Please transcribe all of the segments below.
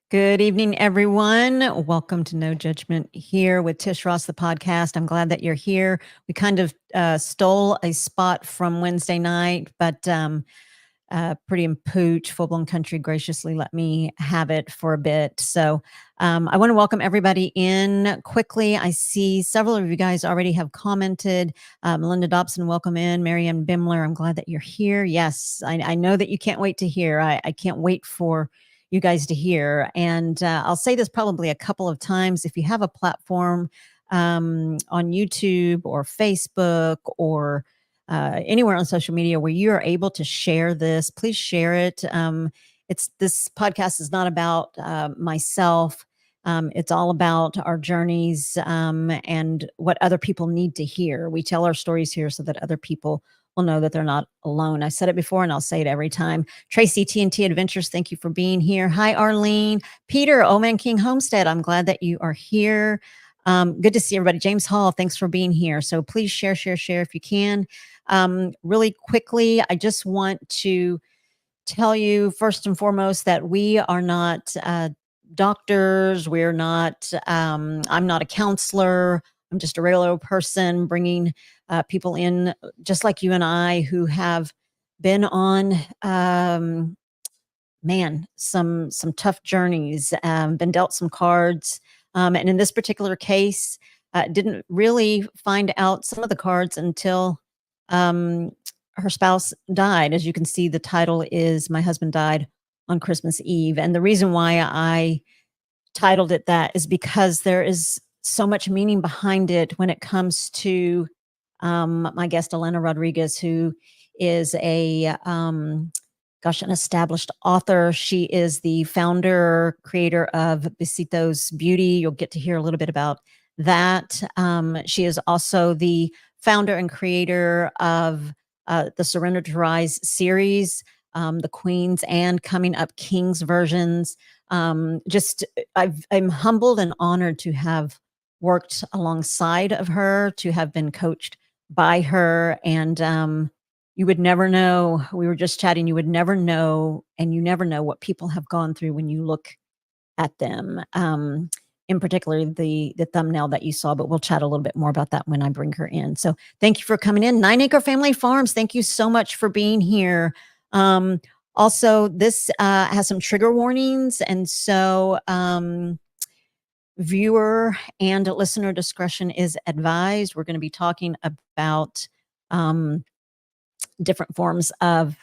Good evening, everyone. Welcome to No Judgment here with Tish Ross, the podcast. I'm glad that you're here. We kind of stole a spot from Wednesday night, but Pretty and Pooch, Full Blown Country, graciously let me have it for a bit. So I want to welcome everybody in quickly. I see several of you guys already have commented. Melinda Dobson, welcome in. Marianne Bimler, I'm glad that you're here. Yes, I know that you can't wait to hear. I can't wait for you guys to hear. And I'll say this probably a couple of times. If you have a platform on YouTube or Facebook or anywhere on social media where you are able to share this, please share it. This podcast is not about myself. It's all about our journeys and what other people need to hear. We tell our stories here so that other people will know that they're not alone. I said it before and I'll say it every time. Tracy, TNT Adventures, thank you for being here. Hi, Arlene. Peter, Old Man King Homestead, I'm glad that you are here. Good to see everybody. James Hall, thanks for being here. So please share if you can. Really quickly, I just want to tell you first and foremost that we are not doctors. We're not, I'm not a counselor. I'm just a regular person bringing people in just like you and I who have been on, some tough journeys, been dealt some cards. And in this particular case, didn't really find out some of the cards until her spouse died. As you can see, the title is My Husband Died on Christmas Eve. And the reason why I titled it that is because there is so much meaning behind it when it comes to my guest, Elena Rodriguez, who is an established author. She is the founder, creator of Besitos Beauty. You'll get to hear a little bit about that. She is also the founder and creator of the Surrender to Rise series, the Queens and coming up Kings versions. I'm humbled and honored to have worked alongside of her, to have been coached by her. And you would never know, we were just chatting, you would never know, and you never know what people have gone through when you look at them. In particular, the thumbnail that you saw, but we'll chat a little bit more about that when I bring her in. So thank you for coming in. 9 Acre Family Farms, thank you so much for being here. Also, this has some trigger warnings, and so viewer and listener discretion is advised. We're going to be talking about different forms of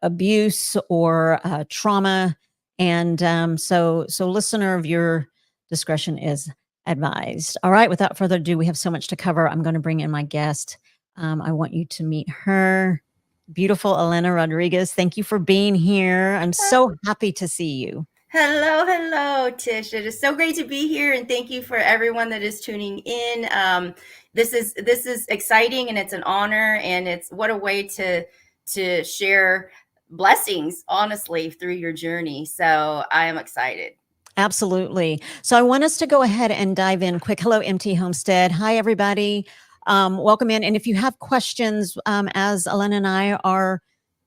abuse or trauma. And so listener viewer discretion is advised. All right, without further ado, we have so much to cover. I'm going to bring in my guest. I want you to meet her. Beautiful Elena Rodriguez. Thank you for being here. I'm so happy to see you. Hello, Tish. It is so great to be here, and thank you for everyone that is tuning in. This is exciting, and it's an honor, and it's what a way to share blessings, honestly, through your journey. So I am excited. Absolutely. So I want us to go ahead and dive in quick. Hello, MT Homestead. Hi, everybody. Welcome in. And if you have questions, as Elena and I are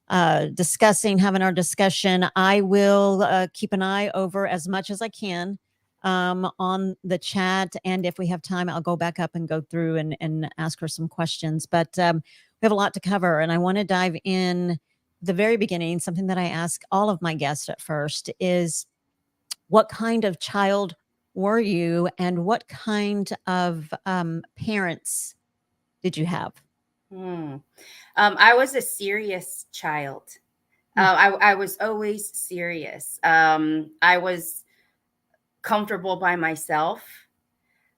having our discussion, I will keep an eye over as much as I can on the chat. And if we have time, I'll go back up and go through and ask her some questions. But we have a lot to cover, and I want to dive in the very beginning. Something that I ask all of my guests at first is, what kind of child were you, and what kind of parents did you have? I was a serious child. I was always serious. I was comfortable by myself.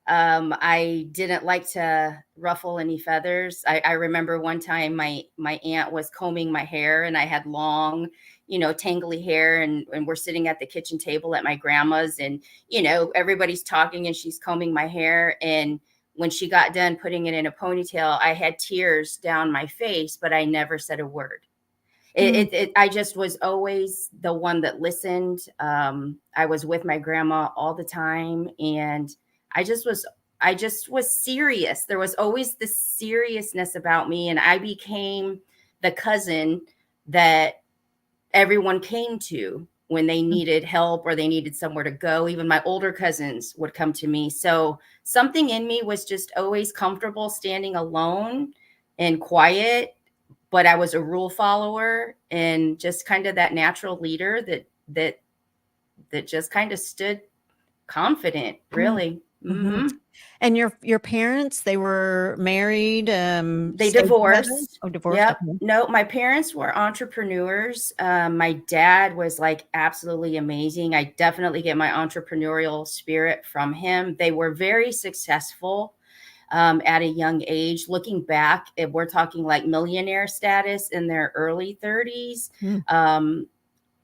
I didn't like to ruffle any feathers. I remember one time my aunt was combing my hair, and I had long, tangly hair, and we're sitting at the kitchen table at my grandma's, and, everybody's talking and she's combing my hair. And when she got done putting it in a ponytail, I had tears down my face, but I never said a word. I just was always the one that listened. I was with my grandma all the time, and I just was serious. There was always this seriousness about me, and I became the cousin that everyone came to when they needed help or they needed somewhere to go. Even my older cousins would come to me. So something in me was just always comfortable standing alone and quiet, but I was a rule follower and just kind of that natural leader that just kind of stood confident, really. Mm-hmm. Hmm. And your parents, they were married, They stayed together? divorced. Oh, divorced. Yep. Okay. No, my parents were entrepreneurs. My dad was like absolutely amazing. I definitely get my entrepreneurial spirit from him. They were very successful at a young age. Looking back, if we're talking like millionaire status in their early 30s. Mm.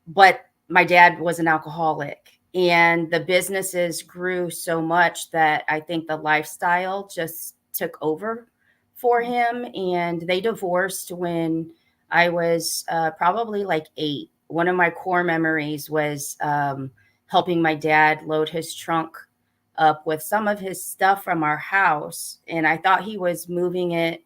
But my dad was an alcoholic, and the businesses grew so much that I think the lifestyle just took over for him. And they divorced when I was probably like 8. One of my core memories was helping my dad load his trunk up with some of his stuff from our house. And I thought he was moving it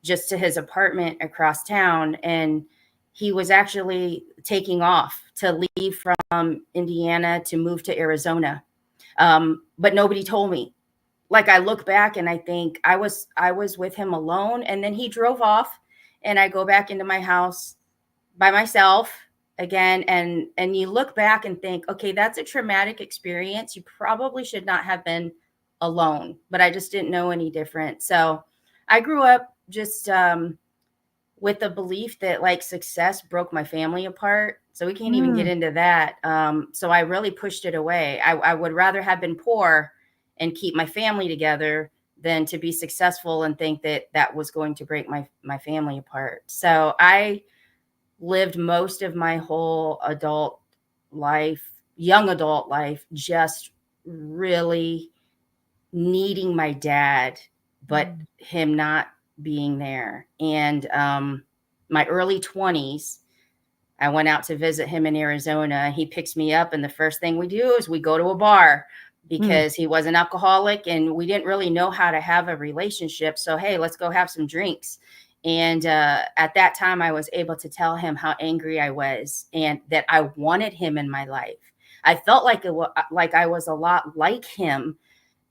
just to his apartment across town. And he was actually taking off to leave from Indiana to move to Arizona. But nobody told me. Like, I look back and I think I was with him alone, and then he drove off, and I go back into my house by myself again. And you look back and think, okay, that's a traumatic experience. You probably should not have been alone, but I just didn't know any different. So I grew up just with the belief that like success broke my family apart. So we can't even get Mm. into that. So I really pushed it away. I would rather have been poor and keep my family together than to be successful and think that that was going to break my family apart. So I lived most of my whole adult life, young adult life, just really needing my dad, but Mm. him not being there. And my early 20s, I went out to visit him in Arizona. He picks me up, and the first thing we do is we go to a bar Mm. because he was an alcoholic and we didn't really know how to have a relationship. So, hey, let's go have some drinks. And at that time, I was able to tell him how angry I was and that I wanted him in my life. I felt like like I was a lot like him,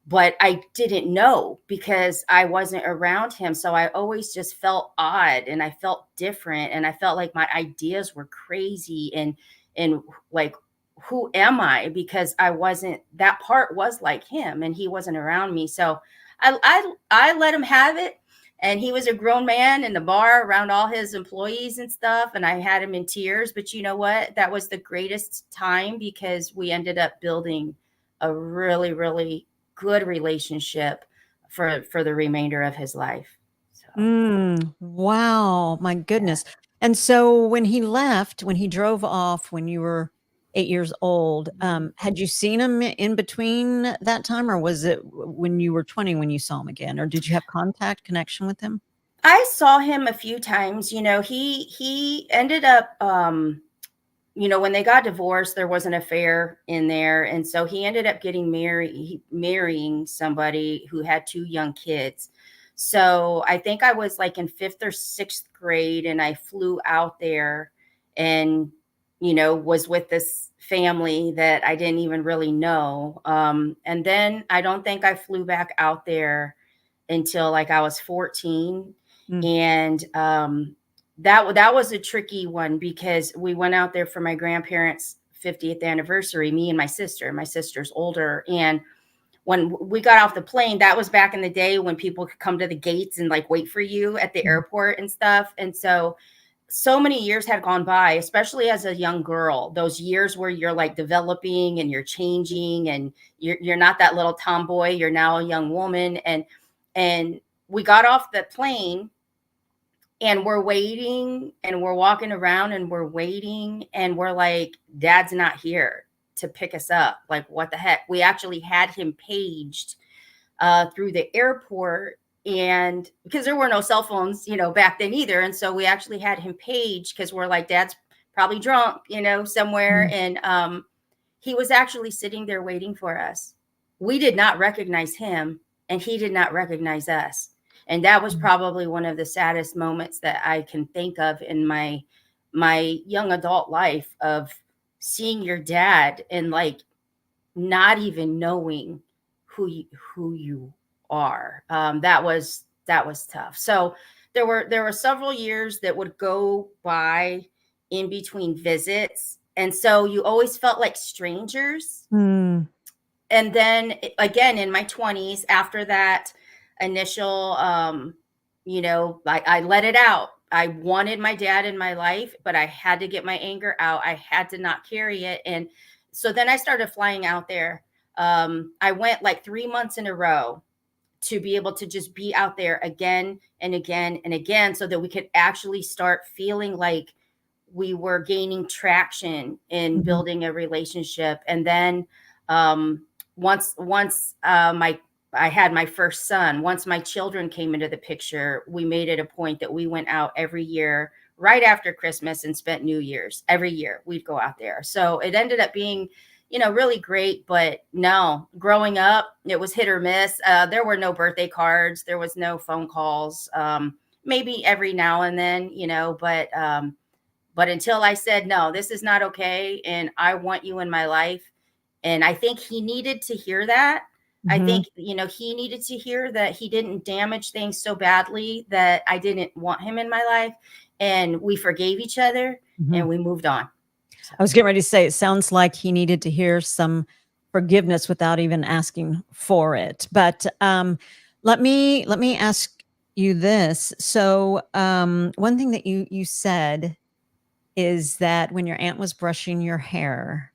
but I didn't know because I wasn't around him. So I always just felt odd and I felt different and I felt like my ideas were crazy and like, who am I? Because I wasn't, that part was like him and he wasn't around me. So I let him have it. And he was a grown man in the bar around all his employees and stuff. And I had him in tears. But you know what? That was the greatest time because we ended up building a really, really good relationship for the remainder of his life. So Mm. Wow. My yeah. goodness. And so when he left, when he drove off, when you were 8 years old, Mhm. had you seen him in between that time, or was it when you were 20 when you saw him again, or did you have contact, connection with him? I saw him a few times. You know, he ended up you know, when they got divorced, there was an affair in there. And so he ended up getting marrying somebody who had 2 young kids. So I think I was like in 5th or 6th grade and I flew out there and, you know, was with this family that I didn't even really know. And then I don't think I flew back out there until like I was 14. Mm. And that was a tricky one because we went out there for my grandparents' 50th anniversary, me and my sister. My sister's older. And when we got off the plane, that was back in the day when people could come to the gates and like wait for you at the Mhm. airport and stuff. And so many years had gone by, especially as a young girl, those years where you're like developing and you're changing and you're not that little tomboy, you're now a young woman. And we got off the plane and we're waiting and we're walking around and we're waiting and we're like, dad's not here to pick us up. Like, what the heck? We actually had him paged through the airport, and because there were no cell phones, you know, back then either. And so we actually had him paged because we're like, dad's probably drunk, you know, somewhere. Mm. And he was actually sitting there waiting for us. We did not recognize him, and he did not recognize us. And that was Mm. probably one of the saddest moments that I can think of in my young adult life of seeing your dad and like not even knowing who you are. That was tough. So there were several years that would go by in between visits, and so you always felt like strangers. Mm. And then again in my 20s, after that initial I let it out. I wanted my dad in my life, but I had to get my anger out. I had to not carry it. And so then I started flying out there. I went like 3 months in a row to be able to just be out there again and again and again, so that we could actually start feeling like we were gaining traction in Mhm. building a relationship. And then um, once my I had my first son, once my children came into the picture, we made it a point that we went out every year right after Christmas and spent New Year's. Every year we'd go out there. So it ended up being, really great. But no, growing up, it was hit or miss. There were no birthday cards, there was no phone calls. Maybe every now and then, but until I said, no, this is not okay, and I want you in my life. And I think he needed to hear that. I Mhm. think, he needed to hear that he didn't damage things so badly that I didn't want him in my life. And we forgave each other and Mhm. we moved on. So, I was getting ready to say, it sounds like he needed to hear some forgiveness without even asking for it. But let me ask you this. So one thing that you said is that when your aunt was brushing your hair,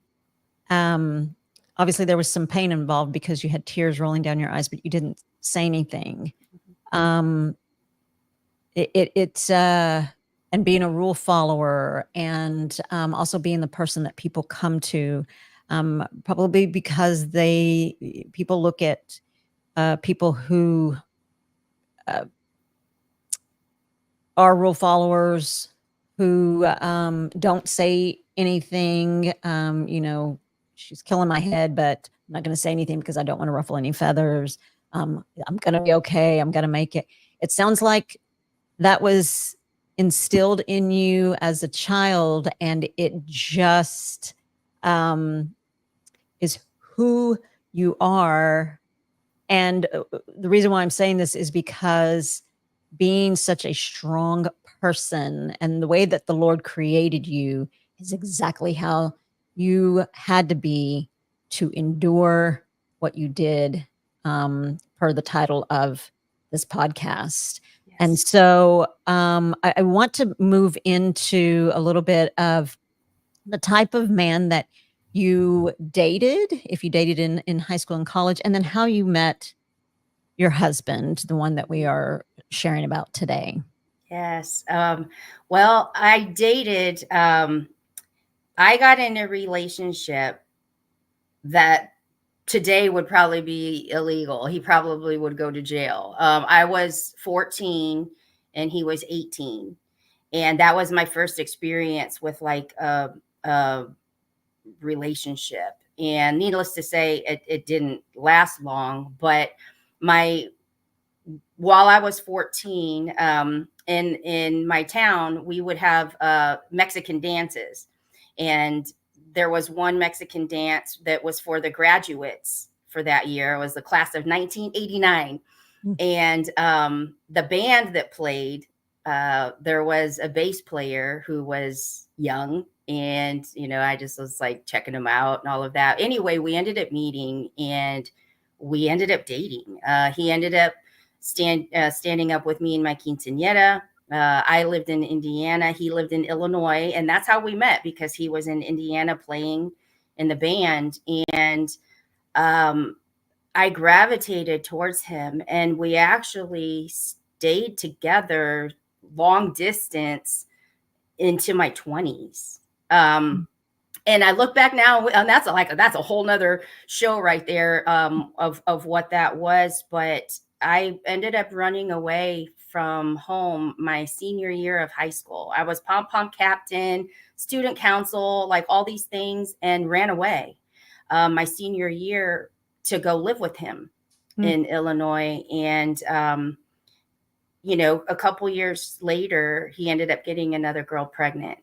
um, obviously there was some pain involved because you had tears rolling down your eyes, but you didn't say anything. Um, it's and being a rule follower, and also being the person that people come to, probably because people look at people who uh, are rule followers, who don't say anything. She's killing my head, but I'm not going to say anything because I don't want to ruffle any feathers. I'm going to be okay. I'm going to make it. It sounds like that was instilled in you as a child, and it just um, is who you are. And the reason why I'm saying this is because being such a strong person and the way that the Lord created you is exactly how you had to be to endure what you did, per the title of this podcast. And yes. so I want to move into a little bit of the type of man that you dated, if you dated in high school and college, and then how you met your husband, the one that we are sharing about today. Yes. Well, I got in a relationship that today would probably be illegal. He probably would go to jail. I was 14 and he was 18. And that was my first experience with like a relationship. And needless to say, it didn't last long. But my while I was 14, in my town, we would have Mexican dances. And there was one Mexican dance that was for the graduates for that year. It was the class of 1989. Mm. And the band that played, there was a bass player who was young. And, I just was like checking him out and all of that. Anyway, we ended up meeting and we ended up dating. He ended up standing up with me in my quinceañera. I lived in Indiana. He lived in Illinois. And that's how we met, because he was in Indiana playing in the band. And um, I gravitated towards him, and we actually stayed together long distance into my 20s. Mm. And I look back now, and that's a whole nother show right there, of what that was. But I ended up running away from home my senior year of high school. I was pom pom captain, student council, like all these things, and ran away my senior year to go live with him Mm. in Illinois. And a couple years later, he ended up getting another girl pregnant,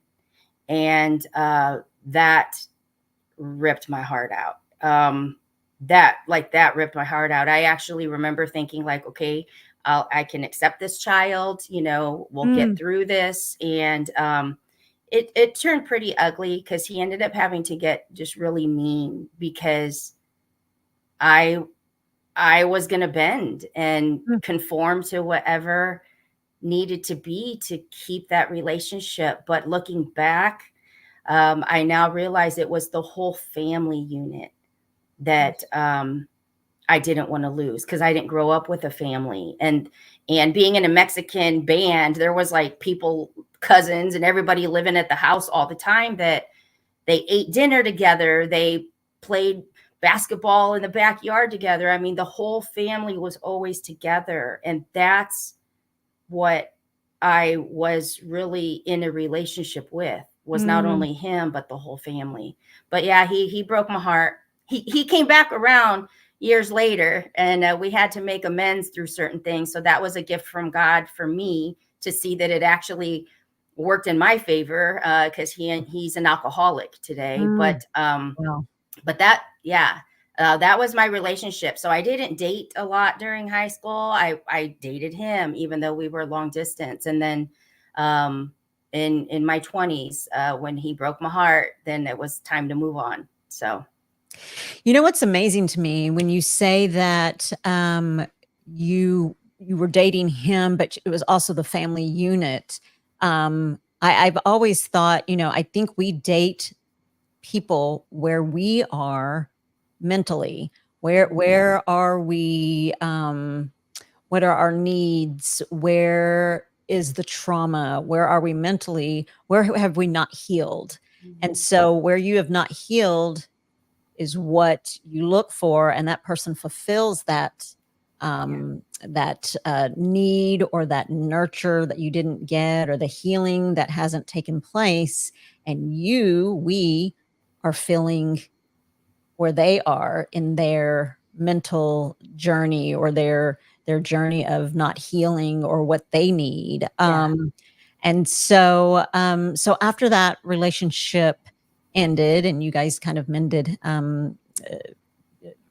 and that ripped my heart out. That ripped my heart out. I actually remember thinking like, okay, I can accept this child, we'll get Mm. through this. And it turned pretty ugly because he ended up having to get just really mean because I I was going to bend and Mm. conform to whatever needed to be to keep that relationship. But looking back, I now realize it was the whole family unit that I didn't want to lose because I didn't grow up with a family. And being in a Mexican band, there was like people, cousins, and everybody living at the house all the time that they ate dinner together. They played basketball in the backyard together. I mean, the whole family was always together. And that's what I was really in a relationship with, was not Mm. only him, but the whole family. But yeah, he broke my heart. He came back around years later, and we had to make amends through certain things. So that was a gift from God for me to see that it actually worked in my favor, because he's an alcoholic today. Mm. Wow. But that, yeah, that was my relationship. So I didn't date a lot during high school. I dated him even though we were long distance. And then in my 20s, when he broke my heart, then it was time to move on. So You know what's amazing to me when you say that you were dating him, but it was also the family unit. I've always thought, I think we date people where we are mentally. Where are we? What are our needs? Where is the trauma? Where are we mentally? Where have we not healed? And mhm. so where you have not healed is what you look for, and that person fulfills Yeah, that need or that nurture that you didn't get, or the healing that hasn't taken place, and we are feeling where they are in their mental journey, or their journey of not healing, or what they need. yeah, And so so after that relationship ended and you guys kind of mended, uh,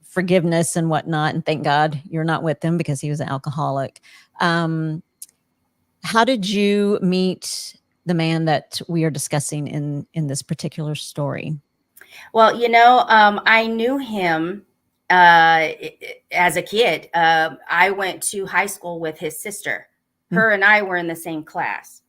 forgiveness and whatnot, and thank God you're not with him because he was an alcoholic. um how did you meet the man that we are discussing in this particular story? well, I knew him as a kid. I went to high school with his sister. Mm. Her and I were in the same class,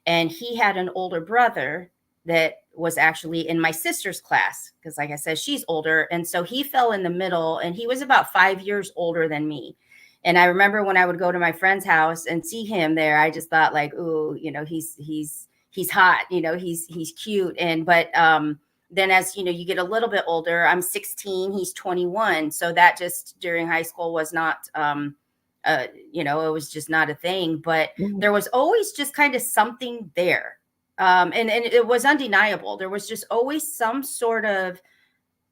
and he had an older brother that was actually in my sister's class because, like I said, she's older. And so he fell in the middle, and he was about 5 years older than me. And I remember when I would go to my friend's house and see him there, I just thought like, ooh, he's hot, he's cute. And but then as you get a little bit older, I'm 16, he's 21. So that just during high school was not it was just not a thing. But Mm. there was always just kind of something there. And it was undeniable. There was just always some sort of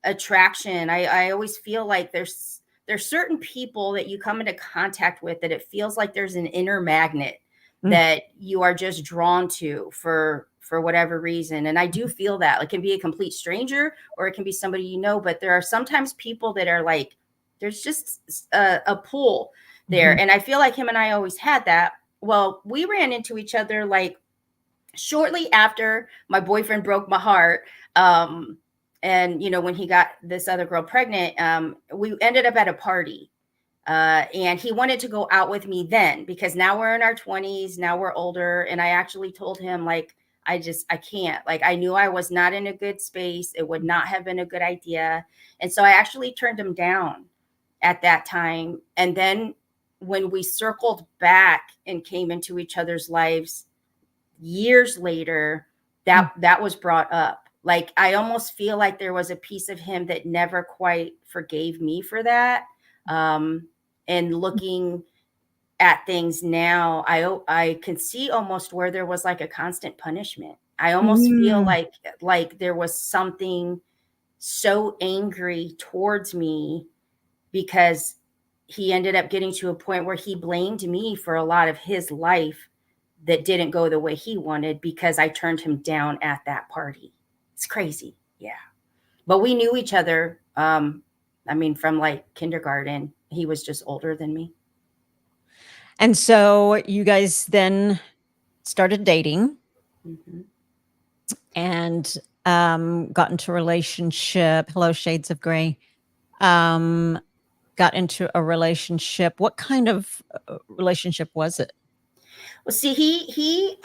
attraction. I always feel like there's certain people that you come into contact with that it feels like there's an inner magnet Mm. that you are just drawn to for whatever reason. And I do feel that. It can be a complete stranger or it can be somebody but there are sometimes people that are like, there's just a pull there. Mhm. And I feel like him and I always had that. Well, we ran into each other like shortly after my boyfriend broke my heart. And when he got this other girl pregnant, we ended up at a party. And he wanted to go out with me then because now we're in our 20s, now we're older. And I actually told him, like, I can't. Like, I knew I was not in a good space. It would not have been a good idea. And so I actually turned him down at that time. And then when we circled back and came into each other's lives years later, Mm. that was brought up. Like, I almost feel like there was a piece of him that never quite forgave me for that. And looking at things now, I can see almost where there was like a constant punishment. I almost feel Mm. like there was something so angry towards me because he ended up getting to a point where he blamed me for a lot of his life that didn't go the way he wanted because I turned him down at that party. It's crazy. Yeah. But we knew each other. I mean, from like kindergarten. He was just older than me. And so you guys then started dating Hmm. and got into a relationship. Hello, shades of gray. Um, got into a relationship. What kind of relationship was it? Well, see,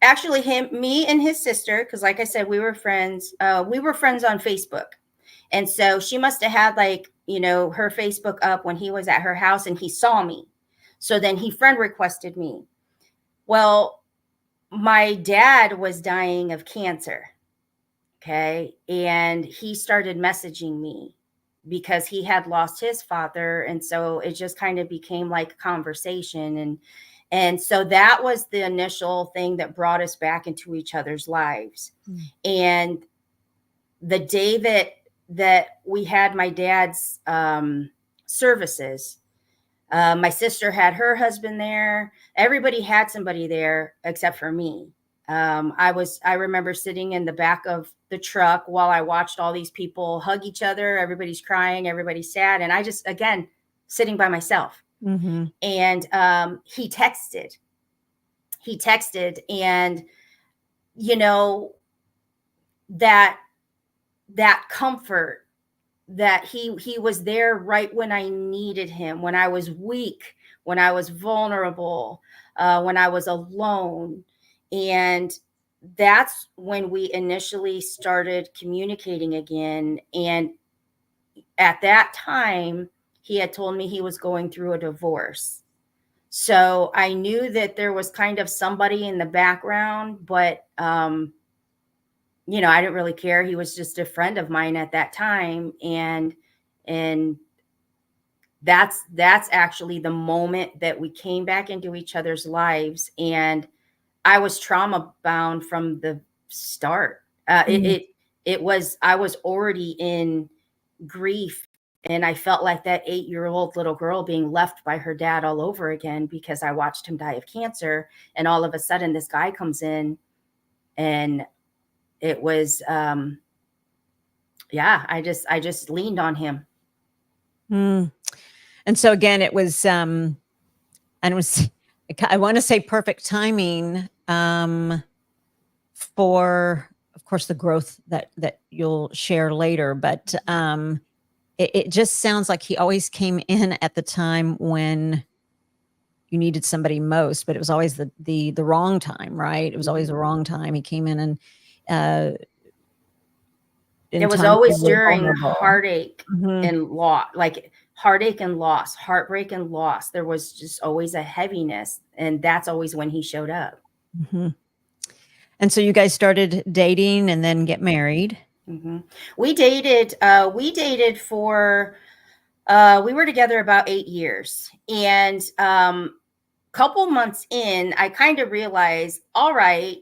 actually him, me and his sister, because like I said, we were friends. We were friends on Facebook, and so she must have had like her Facebook up when he was at her house, and he saw me. So then he friend requested me. Well, my dad was dying of cancer. Okay. And he started messaging me because he had lost his father. And so it just kind of became like a conversation. And so that was the initial thing that brought us back into each other's lives. Mm. And the day that we had my dad's services, my sister had her husband there. Everybody had somebody there except for me. I remember sitting in the back of the truck while I watched all these people hug each other. Everybody's crying, everybody's sad. And I just, again, sitting by myself. Mm-hmm. And he texted and, you know, that, that comfort that he was there right when I needed him, when I was weak, when I was vulnerable, when I was alone. And that's when we initially started communicating again. And at that time, he had told me he was going through a divorce. So I knew that there was kind of somebody in the background, but I didn't really care. He was just a friend of mine at that time. And that's actually the moment that we came back into each other's lives. And I was trauma bound from the start. Mm. It was, I was already in grief, and I felt like that 8-year-old little girl being left by her dad all over again because I watched him die of cancer. And all of a sudden this guy comes in, and it was yeah, I just leaned on him. Mm. And so again, it was and it was I want to say perfect timing for, of course, the growth that you'll share later. But it just sounds like he always came in at the time when you needed somebody most, but it was always the wrong time, right? It was always the wrong time. He came uh, in It was times you always were during vulnerable. heartache Hmm. and loss, like heartache and loss, heartbreak and loss. There was just always a heaviness, and that's always when he showed up. Hmm. And so you guys started dating and then get married. Hmm. We dated. We dated for. We were together about 8 years, and couple months in, I kind of realized, all right,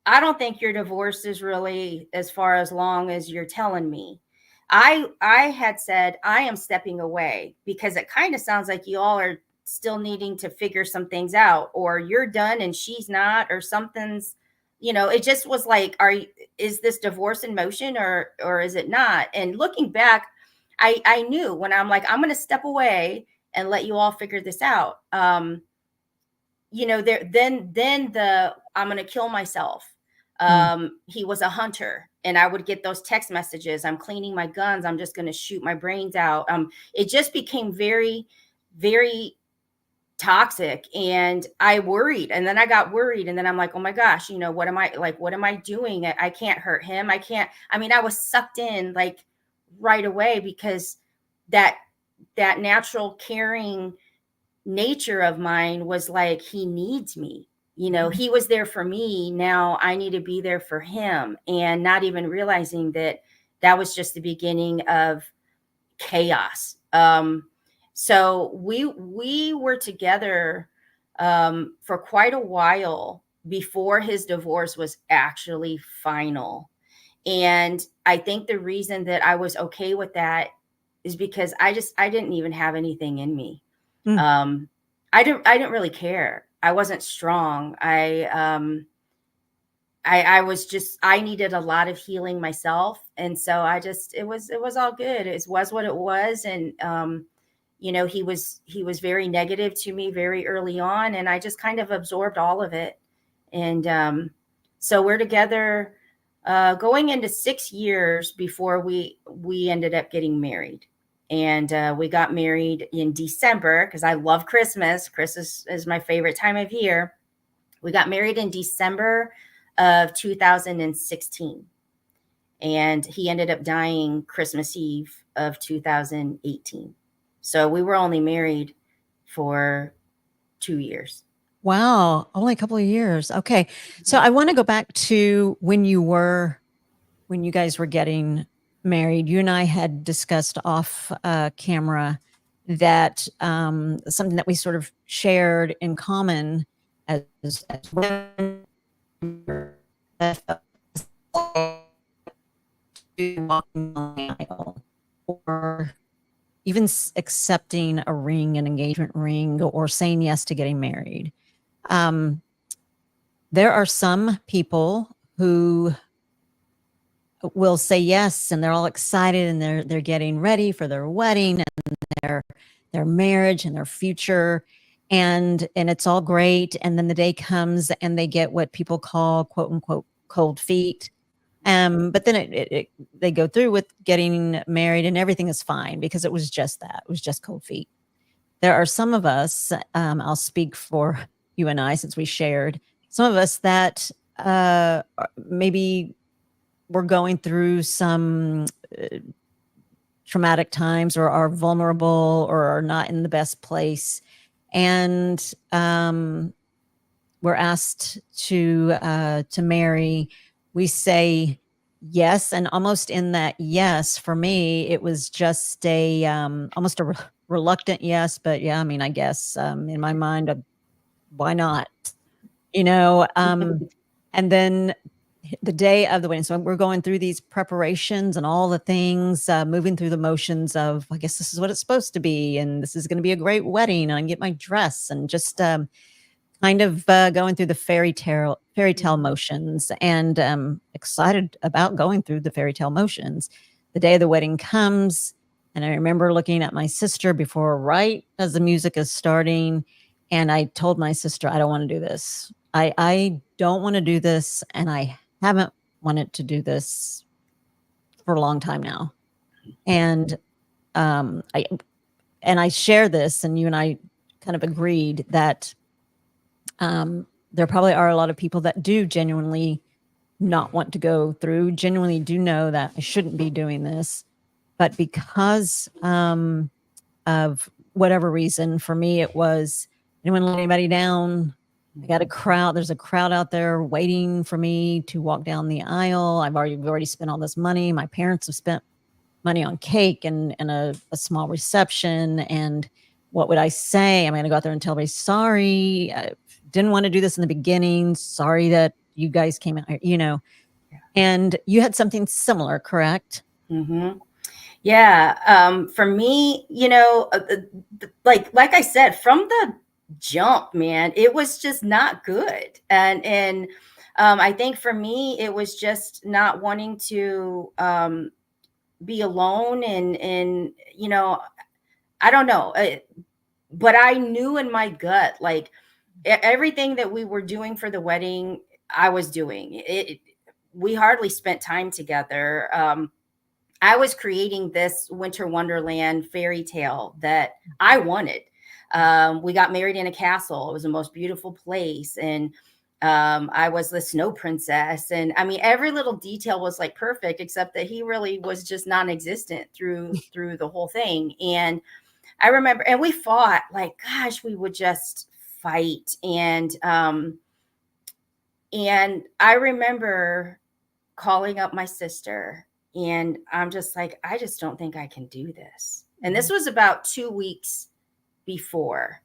I don't think your divorce is really as far as long as you're telling me. I had said I am stepping away because it kind of sounds like you all are still needing to figure some things out, or you're done and she's not, or something's, it just was like, is this divorce in motion, or is it not? And looking back, I knew when I'm like, I'm going to step away and let you all figure this out. There, then the I'm going to kill myself. Mm. He was a hunter, and I would get those text messages, I'm cleaning my guns, I'm just going to shoot my brains out. It just became very, very toxic, and I worried, and then I got worried, and then I'm like, oh my gosh, what am I doing? I can't hurt him. I mean, I was sucked in like right away, because that that natural caring nature of mine was like, he needs me. He was there for me, now I need to be there for him, and not even realizing that that was just the beginning of chaos. So we were together for quite a while before his divorce was actually final. And I think the reason that I was okay with that is because I didn't even have anything in me. Mm. um I didn't really care. I wasn't strong. I needed a lot of healing myself. And so it was all good. It was what it was. And, he was very negative to me very early on. And I just kind of absorbed all of it. And, so we're together, going into 6 years before we ended up getting married. And, we got married in December because I love Christmas. Christmas is my favorite time of year. We got married in December of 2016, and he ended up dying Christmas Eve of 2018. So we were only married for 2 years. Wow, only a couple of years. Okay. So I want to go back to when you guys were getting married. You and I had discussed off camera that something that we sort of shared in common as women, walking on the aisle, or even accepting a ring, an engagement ring, or saying yes to getting married. There are some people who will say yes, and they're all excited, and they're getting ready for their wedding and their marriage and their future, and it's all great. And then the day comes, and they get what people call "quote unquote" cold feet. But then they go through with getting married, and everything is fine because it was just that. It was just cold feet. There are some of us, I'll speak for you and I since we shared, some of us that maybe we're going through some traumatic times, or are vulnerable, or are not in the best place. And we're asked to marry. We say yes, and almost in that yes, for me, it was just a almost a reluctant yes, but yeah, I mean, I guess in my mind, why not? And then the day of the wedding, so we're going through these preparations and all the things, moving through the motions of, I guess this is what it's supposed to be, and this is going to be a great wedding, and I can get my dress, and just kind of going through the fairy tale motions, and excited about going through the fairy tale motions. The day of the wedding comes, and I remember looking at my sister before, right as the music is starting, and I told my sister, I don't want to do this. I don't want to do this, and I haven't wanted to do this for a long time now. And I share this, and you and I kind of agreed that there probably are a lot of people that do genuinely not want to go through, genuinely do know that I shouldn't be doing this. But because of whatever reason, for me, it was, I didn't want to let anybody down. I got a crowd. There's a crowd out there waiting for me to walk down the aisle. We've already spent all this money. My parents have spent money on cake and a small reception. And what would I say? I'm going to go out there and tell everybody, sorry, I didn't want to do this in the beginning. Sorry that you guys came out here, And you had something similar, correct? Mm-hmm. Yeah. For me, like I said, from the jump, man, it was just not good. And I think for me, it was just not wanting to be alone, and I don't know, but I knew in my gut, like everything that we were doing for the wedding, I was doing it. We hardly spent time together. I was creating this winter wonderland fairy tale that I wanted. We got married in a castle. It was the most beautiful place. And I was the snow princess. And I mean, every little detail was like perfect, except that he really was just non-existent through the whole thing. And I remember, and we fought, like, gosh, we would just fight. And I remember calling up my sister, and I'm just like, I just don't think I can do this. And this was about 2 weeks before.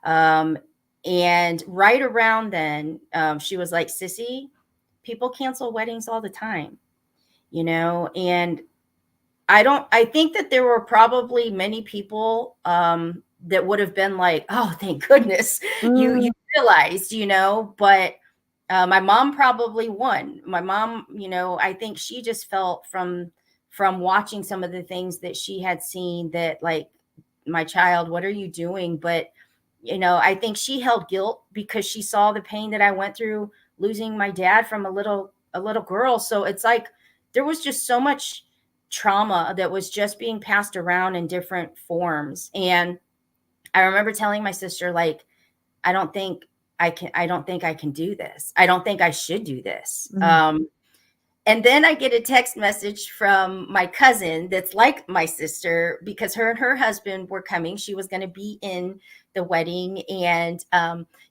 And right around then, she was like, Sissy, people cancel weddings all the time, and I think that there were probably many people that would have been like, oh, thank goodness you realized, but My mom probably won. My mom, I think she just felt from watching some of the things that she had seen that, like, my child, what are you doing? But I think she held guilt because she saw the pain that I went through losing my dad from a little girl. So it's like there was just so much trauma that was just being passed around in different forms. And I remember telling my sister, like, I don't think I can do this. I don't think I should do this. Mm. And then I get a text message from my cousin that's like my sister, because her and her husband were coming. She was going to be in the wedding, and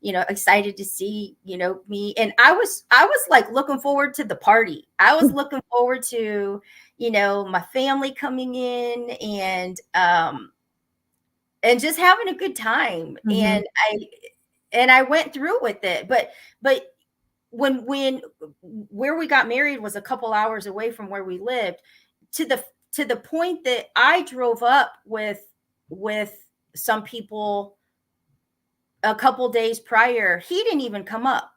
excited to see, me. And I was like looking forward to the party. I was looking forward to, my family coming in, and just having a good time. Mhm. And I went through with it. But when where we got married was a couple hours away from where we lived, to the point that I drove up with some people a couple days prior. He didn't even come up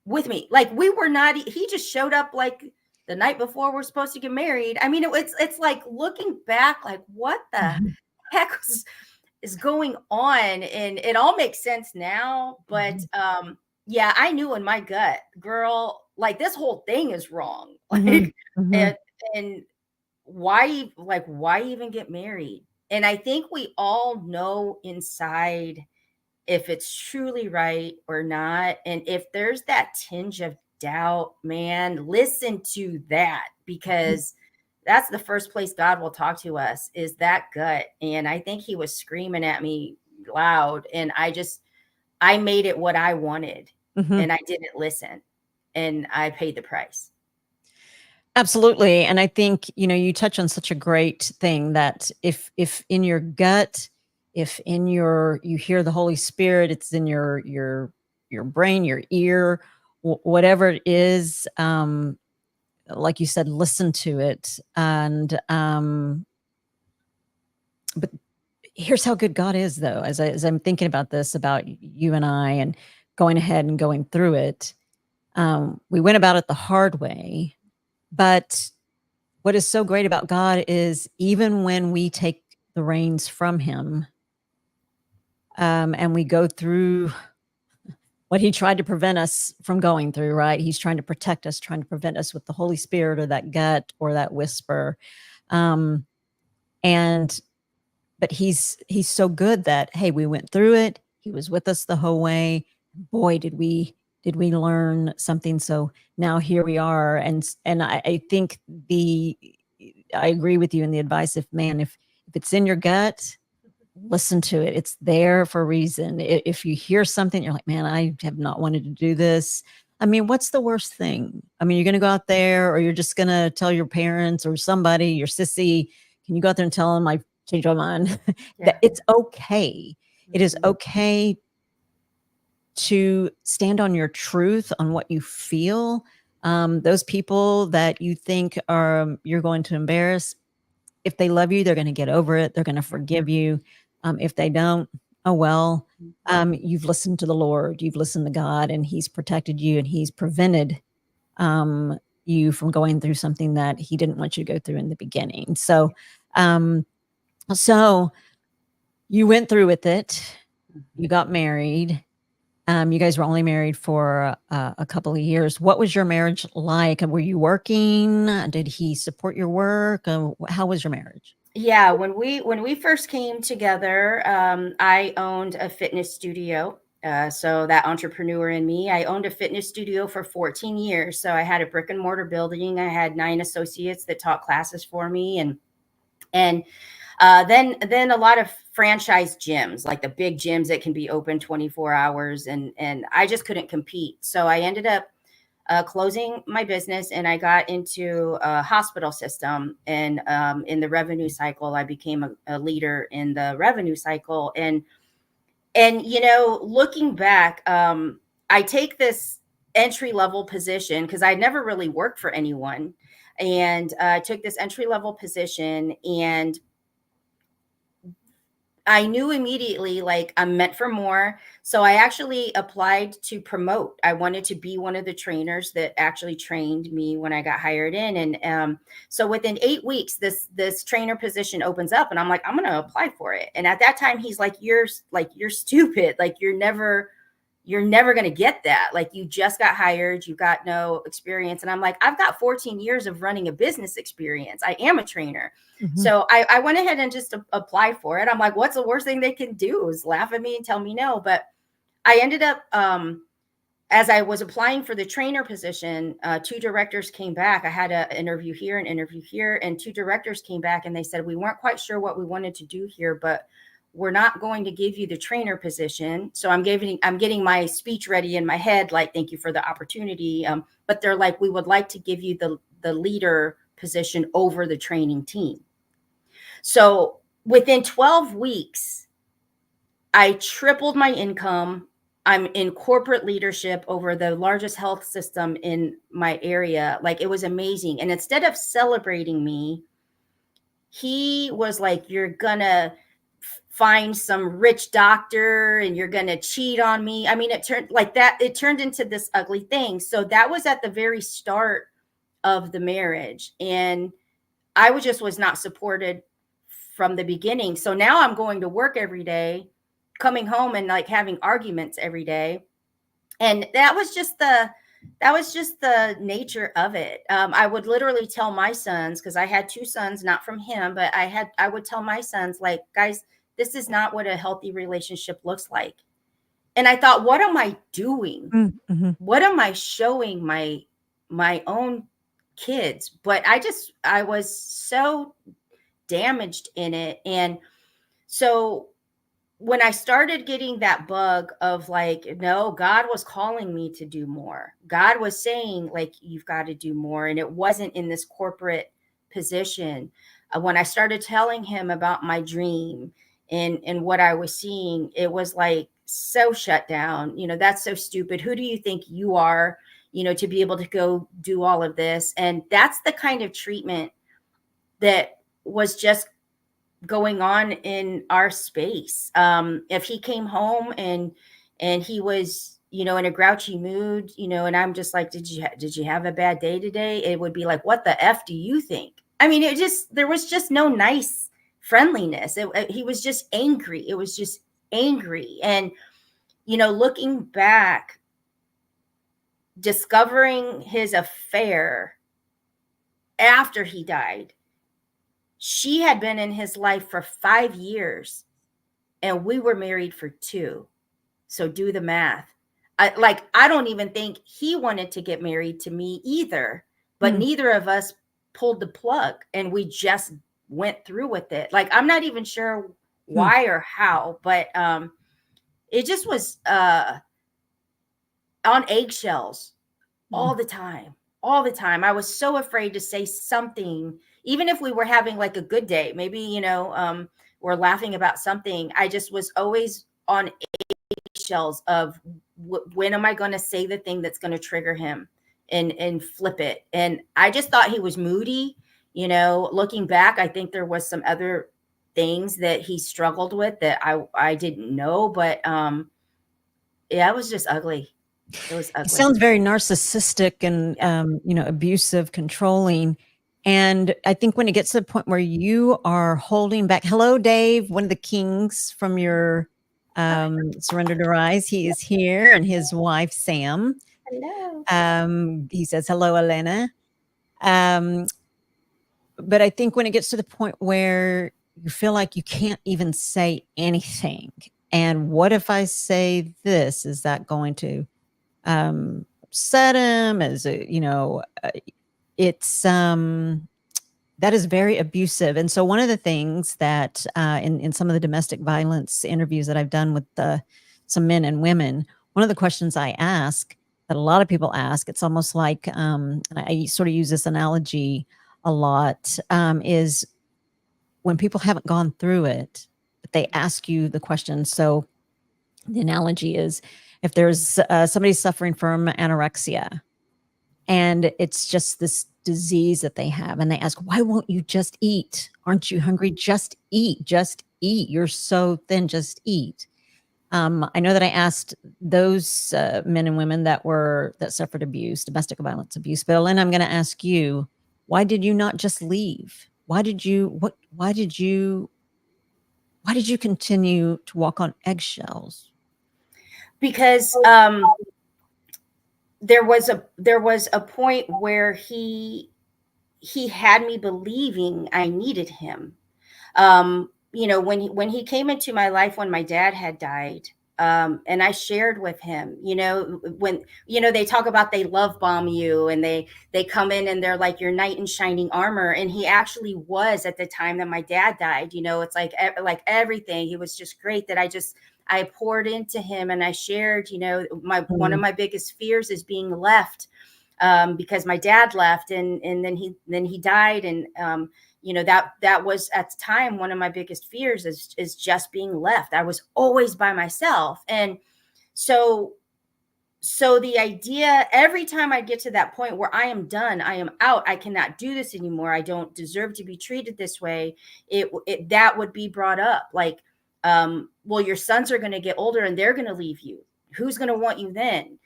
with me. Like, we were not, he just showed up like the night before we're supposed to get married. I mean, it's like looking back, like, what the heck is going on? And it all makes sense now. But yeah, I knew in my gut, girl, like, this whole thing is wrong. Mhm. Like, Mhm. and why even get married? And I think we all know inside if it's truly right or not. And if there's that tinge of doubt, man, listen to that, because that's the first place God will talk to us, is that gut. And I think he was screaming at me loud, and I made it what I wanted, Mhm. and I didn't listen, and I paid the price. Absolutely, and I think, you touch on such a great thing that if in your gut, if in you hear the Holy Spirit, it's in your brain, your ear, whatever it is, like you said, listen to it. And but here's how good God is, though. As I'm thinking about this, about you and I, and going ahead and going through it, we went about it the hard way. But what is so great about God is, even when we take the reins from Him, and we go through what He tried to prevent us from going through, right? He's trying to protect us, trying to prevent us with the Holy Spirit, or that gut, or that whisper. Um, and but he's so good that, hey, we went through it. He was with us the whole way. Boy, did we learn something. So now here we are. And I think I agree with you in the advice. If it's in your gut, listen to it. It's there for a reason. If you hear something, you're like, man, I have not wanted to do this. I mean, what's the worst thing? I mean, you're going to go out there, or you're just going to tell your parents or somebody, your sissy. Can you go out there and tell them, I changed my mind? That Yeah. it's okay. It is Mhm. okay to stand on your truth, on what you feel. Those people that you think you're going to embarrass, if they love you, they're going to get over it. They're going to forgive you. If they don't, oh well. You've listened to the Lord, you've listened to God, and He's protected you, and He's prevented um, you from going through something that He didn't want you to go through in the beginning. Um, so you went through with it. You got married. You guys were only married for a couple of years. What was your marriage like? Were you working? Did he support your work? How was your marriage? Yeah, when we first came together, I owned a fitness studio. So that entrepreneur in me, I owned a fitness studio for 14 years. So I had a brick and mortar building. I had 9 associates that taught classes for me, and then a lot of franchise gyms, like the big gyms that can be open 24 hours, and I just couldn't compete. So I ended up closing my business, and I got into a hospital system. And in the revenue cycle, I became a leader in the revenue cycle. And looking back, I take this entry level position because I never really worked for anyone, and I took this entry level position, and I knew immediately, like, I'm meant for more. So I actually applied to promote. I wanted to be one of the trainers that actually trained me when I got hired in. And so within 8 weeks, this trainer position opens up, and I'm like, I'm going to apply for it. And at that time, he's like, you're stupid. Like, you're never going to get that. Like, you just got hired, you got no experience. And I'm like, I've got 14 years of running a business experience. I am a trainer. So I went ahead and just applied for it. I'm like, what's the worst thing they can do is laugh at me and tell me no. But I ended up, as I was applying for the trainer position, two directors came back. I had an interview here, and two directors came back, and they said, we weren't quite sure what we wanted to do here, but we're not going to give you the trainer position. So I'm getting my speech ready in my head, like, thank you for the opportunity. But they're like, we would like to give you the leader position over the training team. So within 12 weeks, I tripled my income. I'm in corporate leadership over the largest health system in my area. Like, it was amazing. And instead of celebrating me, he was like, you're gonna find some rich doctor and you're gonna cheat on me. I mean, it turned into this ugly thing. So that was at the very start of the marriage. And I was not supported from the beginning. So now I'm going to work every day, coming home and like having arguments every day. And that was just the nature of it. I would literally tell my sons, because I had two sons, not from him, but I would tell my sons, like, guys, this is not what a healthy relationship looks like. And I thought, what am I doing? What am I showing my own kids? But I was so damaged in it. And so when I started getting that bug of like, no, God was calling me to do more. God was saying, like, you've got to do more. And it wasn't in this corporate position. When I started telling him about my dream and what I was seeing, it was like so shut down. That's so stupid. Who do you think you are, to be able to go do all of this? And that's the kind of treatment that was just going on in our space. If he came home and he was, in a grouchy mood, and I'm just like, did you have a bad day today? It would be like, what the F do you think? I mean, there was just no nice friendliness. He was just angry. It was just angry. And, looking back, discovering his affair after he died, she had been in his life for 5 years and we were married for 2. So do the math. I don't even think he wanted to get married to me either, but neither of us pulled the plug and we just went through with it. Like, I'm not even sure why or how, but it just was on eggshells all the time. I was so afraid to say something, even if we were having like a good day, maybe, we're laughing about something. I just was always on eggshells of when am I going to say the thing that's going to trigger him and flip it. And I just thought he was moody. Looking back, I think there was some other things that he struggled with that I didn't know, but yeah, it was just ugly. It was ugly. It sounds very narcissistic and, abusive, controlling. And I think when it gets to the point where you are holding back, hello, Dave, one of the kings from your Surrender to Rise. He is here, and his wife, Sam. Hello. He says, hello, Elena. But I think when it gets to the point where you feel like you can't even say anything, and what if I say this? Is that going to upset him? As it's that is very abusive. And so one of the things that in some of the domestic violence interviews that I've done with some men and women, one of the questions I ask that a lot of people ask, it's almost like, and I sort of use this analogy a lot, is when people haven't gone through it, but they ask you the question. So the analogy is, if there's somebody suffering from anorexia and it's just this disease that they have, and they ask, why won't you just eat? Aren't you hungry? Just eat, just eat. You're so thin, just eat. I know that I asked those men and women that suffered abuse, domestic violence abuse, but Elena, I'm going to ask you, why did you not just leave? Why did you continue to walk on eggshells? Because there was a point where he had me believing I needed him. When he came into my life when my dad had died, and I shared with him, when they talk about they love bomb you, and they come in and they're like your knight in shining armor, and he actually was at the time that my dad died. It's like everything. He was just great that I poured into him, and I shared. My one of my biggest fears is being left, because my dad left, and then he died, and that was at the time one of my biggest fears is just being left. I was always by myself, and so the idea, every time I get to that point where I am done, I am out, I cannot do this anymore, I don't deserve to be treated this way, that would be brought up, like, well, your sons are going to get older and they're going to leave you. Who's going to want you then?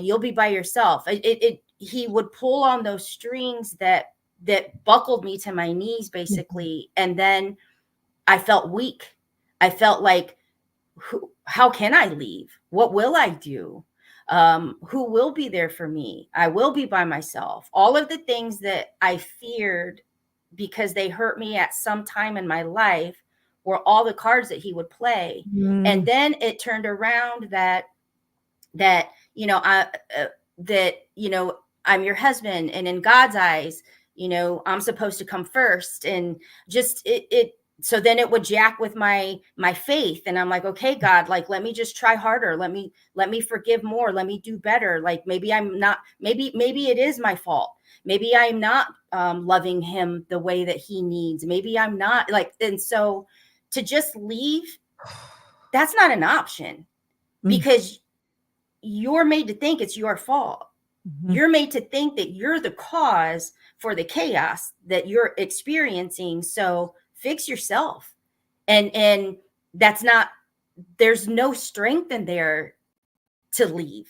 You'll be by yourself. He would pull on those strings that buckled me to my knees, basically. And then I felt weak. I felt like, how can I leave? What will I do? Who will be there for me? I will be by myself. All of the things that I feared because they hurt me at some time in my life were all the cards that he would play. And then it turned around that I'm your husband, and in God's eyes, I'm supposed to come first, and just it so then it would jack with my faith, and I'm like, okay, God, like, let me just try harder, let me forgive more, let me do better, like, maybe I'm not, maybe it is my fault, maybe I'm not loving him the way that he needs, maybe I'm not, like, and so to just leave, that's not an option, because you're made to think it's your fault. You're made to think that you're the cause for the chaos that you're experiencing. So fix yourself. And that's not, there's no strength in there to leave.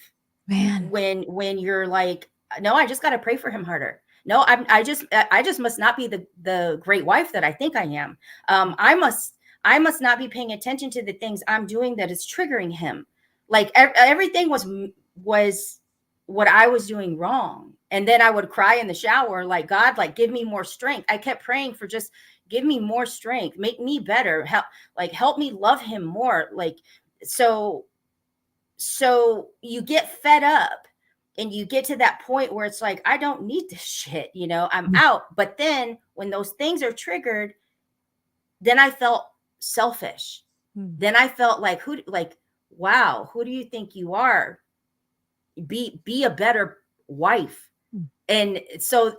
Man. When you're like, no, I just got to pray for him harder. No, I just must not be the great wife that I think I am. I must not be paying attention to the things I'm doing that is triggering him. Like everything was what I was doing wrong. And then I would cry in the shower, like, God, like, give me more strength. I kept praying for just give me more strength, make me better, help me love him more. Like, so you get fed up and you get to that point where it's like, I don't need this shit, I'm out. But then when those things are triggered, then I felt selfish. Then I felt like, wow, who do you think you are? Be a better wife. And so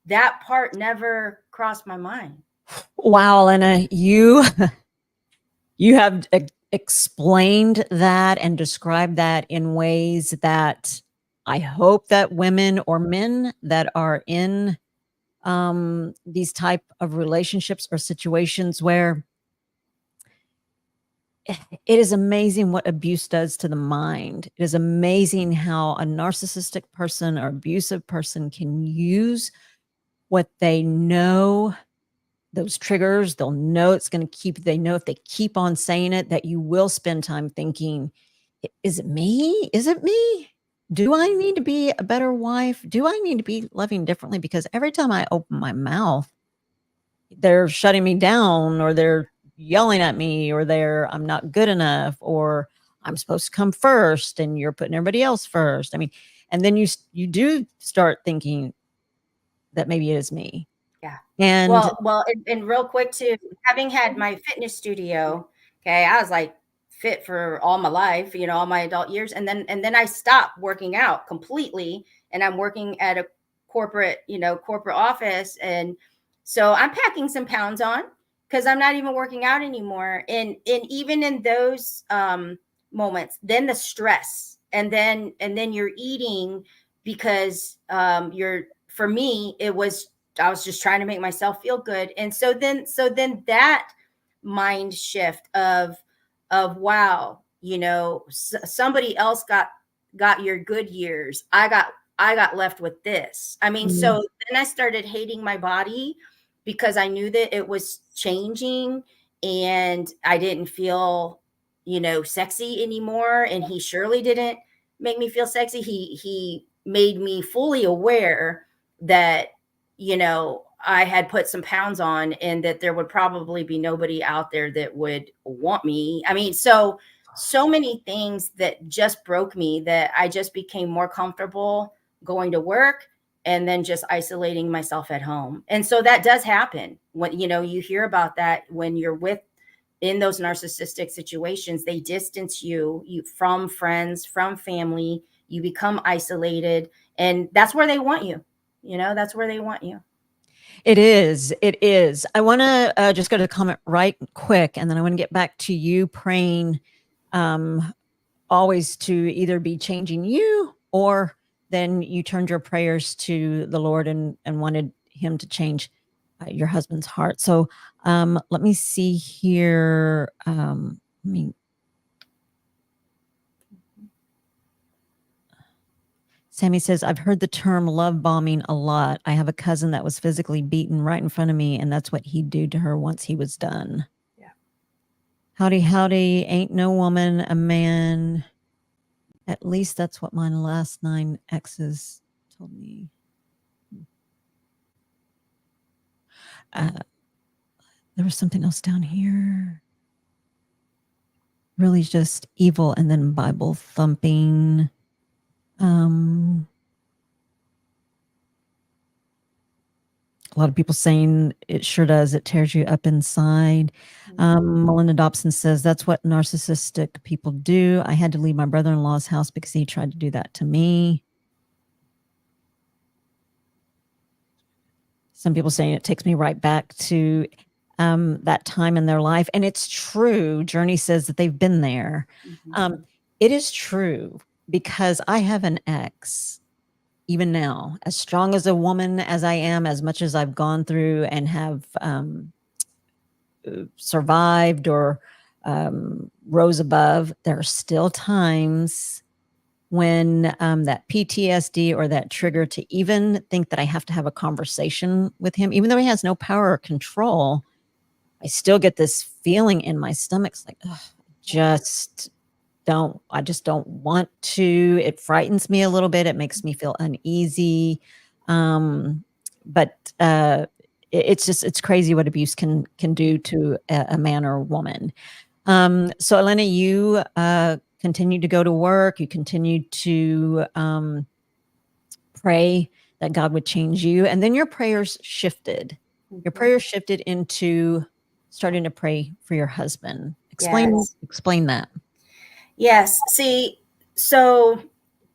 that part never crossed my mind. Wow, Elena, you have explained that and described that in ways that I hope that women or men that are in these type of relationships or situations where it is amazing what abuse does to the mind. It is amazing how a narcissistic person or abusive person can use what they know, those triggers. They'll know it's going to they know if they keep on saying it, that you will spend time thinking, is it me? Is it me? Do I need to be a better wife? Do I need to be loving differently? Because every time I open my mouth, they're shutting me down, or they're yelling at me, or I'm not good enough, or I'm supposed to come first and you're putting everybody else first. I mean, and then you do start thinking that maybe it is me. Yeah. And and real quick too, having had my fitness studio, okay, I was like fit for all my life, all my adult years. And then I stopped working out completely, and I'm working at a corporate office. And so I'm packing some pounds on because I'm not even working out anymore. And even in those moments, then the stress, and then you're eating because for me, I was just trying to make myself feel good. And so then that mind shift of wow, somebody else got your good years. I got left with this. I mean, Mm. so then I started hating my body because I knew that it was changing and I didn't feel, sexy anymore. And he surely didn't make me feel sexy. He made me fully aware that, I had put some pounds on and that there would probably be nobody out there that would want me. I mean, so many things that just broke me that I just became more comfortable going to work and then just isolating myself at home. And so that does happen when, you hear about that when you're with in those narcissistic situations. They distance you from friends, from family. You become isolated, and that's where they want you. That's where they want you. It is. It is. I want to just go to the comment right quick, and then I want to get back to you praying always to either be changing you, or then you turned your prayers to the Lord and wanted him to change your husband's heart. So let me see here. Sammy says, I've heard the term love bombing a lot. I have a cousin that was physically beaten right in front of me, and that's what he'd do to her once he was done. Yeah. Howdy, howdy. Ain't no woman a man. At least that's what my last 9 exes told me. There was something else down here. Really just evil, and then Bible thumping. A lot of people saying it sure does. It tears you up inside. Melinda Dobson says, that's what narcissistic people do. I had to leave my brother-in-law's house because he tried to do that to me. Some people saying it takes me right back to that time in their life. And it's true. Journey says that they've been there. It is true, because I have an ex. Even now, as strong as a woman as I am, as much as I've gone through and have survived or rose above, there are still times when that PTSD or that trigger to even think that I have to have a conversation with him, even though he has no power or control, I still get this feeling in my stomach. It's like, ugh, I just don't want to. It frightens me a little bit. It makes me feel uneasy. But it's crazy what abuse can do to a man or a woman. So Elena, you continue to go to work. You continue to pray that God would change you. And then your prayers shifted. Your prayers shifted into starting to pray for your husband. Explain that. Yes. See, so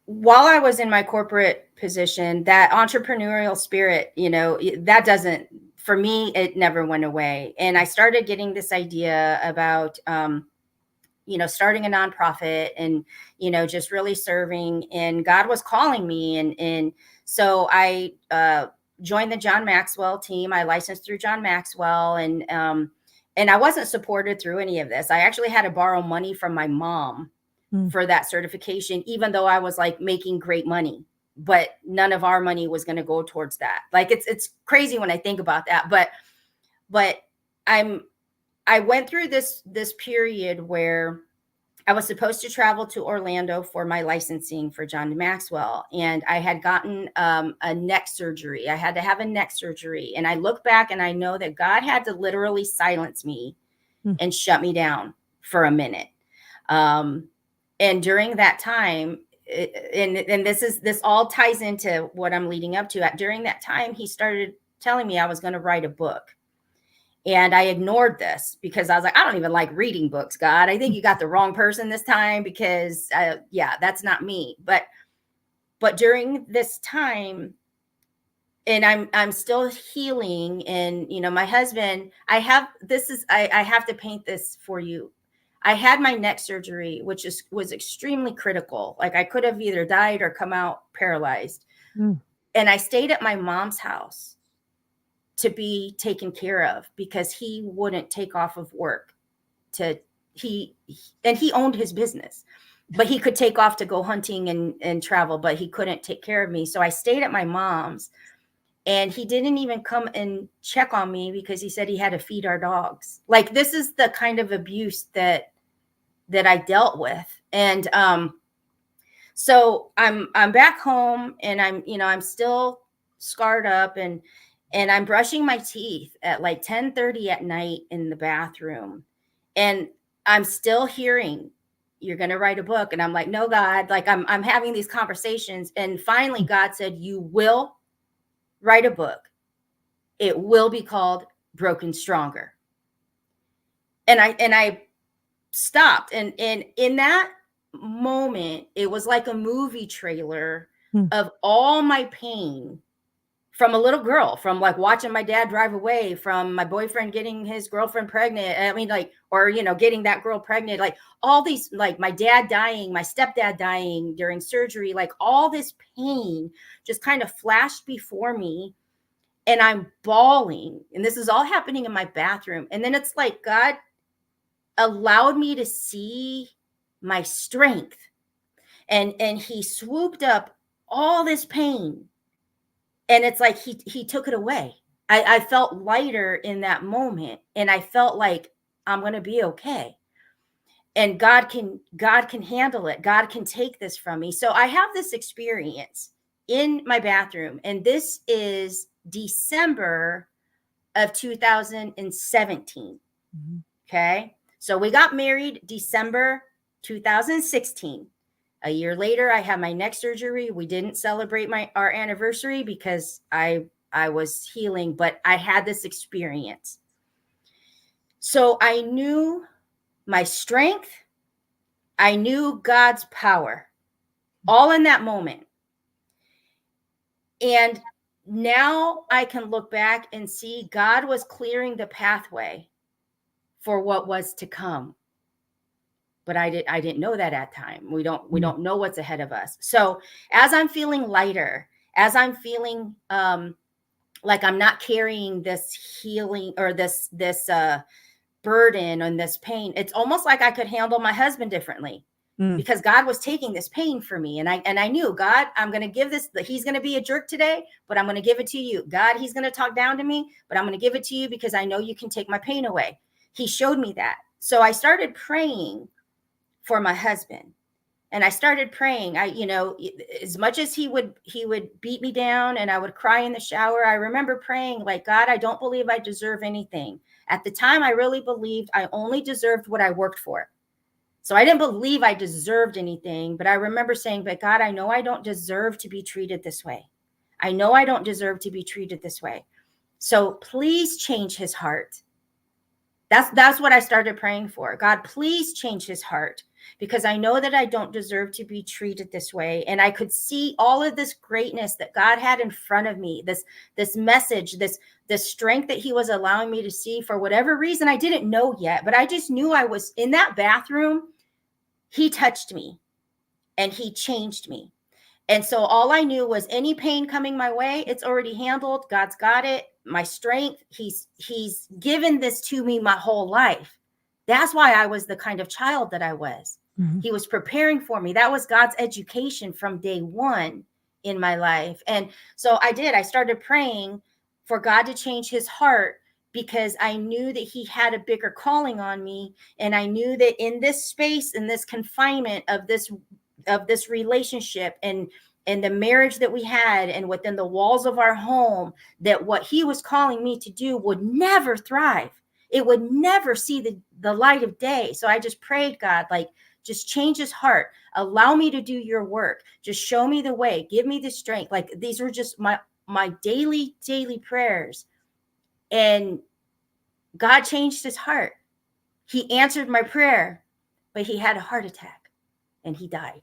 while I was in my corporate position, that entrepreneurial spirit, that doesn't, for me, it never went away. And I started getting this idea about, starting a nonprofit and, just really serving. And God was calling me. And so I joined the John Maxwell team. I licensed through John Maxwell. And I wasn't supported through any of this. I actually had to borrow money from my mom for that certification, even though I was like making great money, but none of our money was going to go towards that. Like it's crazy when I think about that. But I went through this period where I was supposed to travel to Orlando for my licensing for John Maxwell. And I had gotten a neck surgery. I had to have a neck surgery. And I look back and I know that God had to literally silence me and shut me down for a minute. And during that time, and this all ties into what I'm leading up to. During that time, he started telling me I was going to write a book. And I ignored this because I was like, I don't even like reading books, God. I think you got the wrong person this time because, that's not me. But during this time, and I'm still healing, and my husband, I have to paint this for you. I had my neck surgery, which was extremely critical. Like I could have either died or come out paralyzed. And I stayed at my mom's house to be taken care of because he wouldn't take off of work to he owned his business, but he could take off to go hunting and travel, but he couldn't take care of me. So I stayed at my mom's, and he didn't even come and check on me because he said he had to feed our dogs. Like, this is the kind of abuse that I dealt with. And so I'm back home, and I'm still scarred up, and I'm brushing my teeth at like 10:30 at night in the bathroom, and I'm still hearing, "You're going to write a book." And I'm like, "No, God." Like, I'm having these conversations, and finally God said, "You will write a book. It will be called Broken Stronger." And I stopped, and in that moment, it was like a movie trailer of all my pain from a little girl, from like watching my dad drive away, from my boyfriend getting his girlfriend pregnant. I mean, like, or, getting that girl pregnant, like all these, like my dad dying, my stepdad dying during surgery, like all this pain just kind of flashed before me, and I'm bawling. And this is all happening in my bathroom. And then it's like God allowed me to see my strength, and he swooped up all this pain, and it's like he took it away. I felt lighter in that moment, and I felt like I'm going to be okay, and God can handle it. God can take this from me. So I have this experience in my bathroom, and this is December of 2017. Okay, so we got married December 2016. A year later, I had my neck surgery. We didn't celebrate our anniversary because I was healing, but I had this experience. So I knew my strength. I knew God's power, all in that moment. And now I can look back and see God was clearing the pathway for what was to come. But I didn't know that at time. We don't know what's ahead of us. So as I'm feeling lighter, as I'm feeling like I'm not carrying this healing or this burden and this pain, it's almost like I could handle my husband differently because God was taking this pain for me. And I knew, God, I'm going to give this, he's going to be a jerk today, but I'm going to give it to you. God, he's going to talk down to me, but I'm going to give it to you because I know you can take my pain away. He showed me that. So I started praying for my husband. And I started praying. As much as he would beat me down and I would cry in the shower, I remember praying like, God, I don't believe I deserve anything. At the time, I really believed I only deserved what I worked for. So I didn't believe I deserved anything, but I remember saying, but God, I know I don't deserve to be treated this way. I know I don't deserve to be treated this way. So please change his heart. That's what I started praying for. God, please change his heart, because I know that I don't deserve to be treated this way. And I could see all of this greatness that God had in front of me, this message, this strength that he was allowing me to see for whatever reason I didn't know yet. But I just knew I was in that bathroom. He touched me and he changed me. And so all I knew was any pain coming my way, it's already handled. God's got it. My strength, he's given this to me my whole life. That's why I was the kind of child that I was. Mm-hmm. He was preparing for me. That was God's education from day one in my life. And so I started praying for God to change his heart, because I knew that he had a bigger calling on me. And I knew that in this space, in this confinement of this relationship and the marriage that we had and within the walls of our home, that what he was calling me to do would never thrive. It would never see the light of day. So I just prayed, God, like, just change his heart. Allow me to do your work. Just show me the way. Give me the strength. Like, these were just my daily prayers. And God changed his heart. He answered my prayer, but he had a heart attack and he died.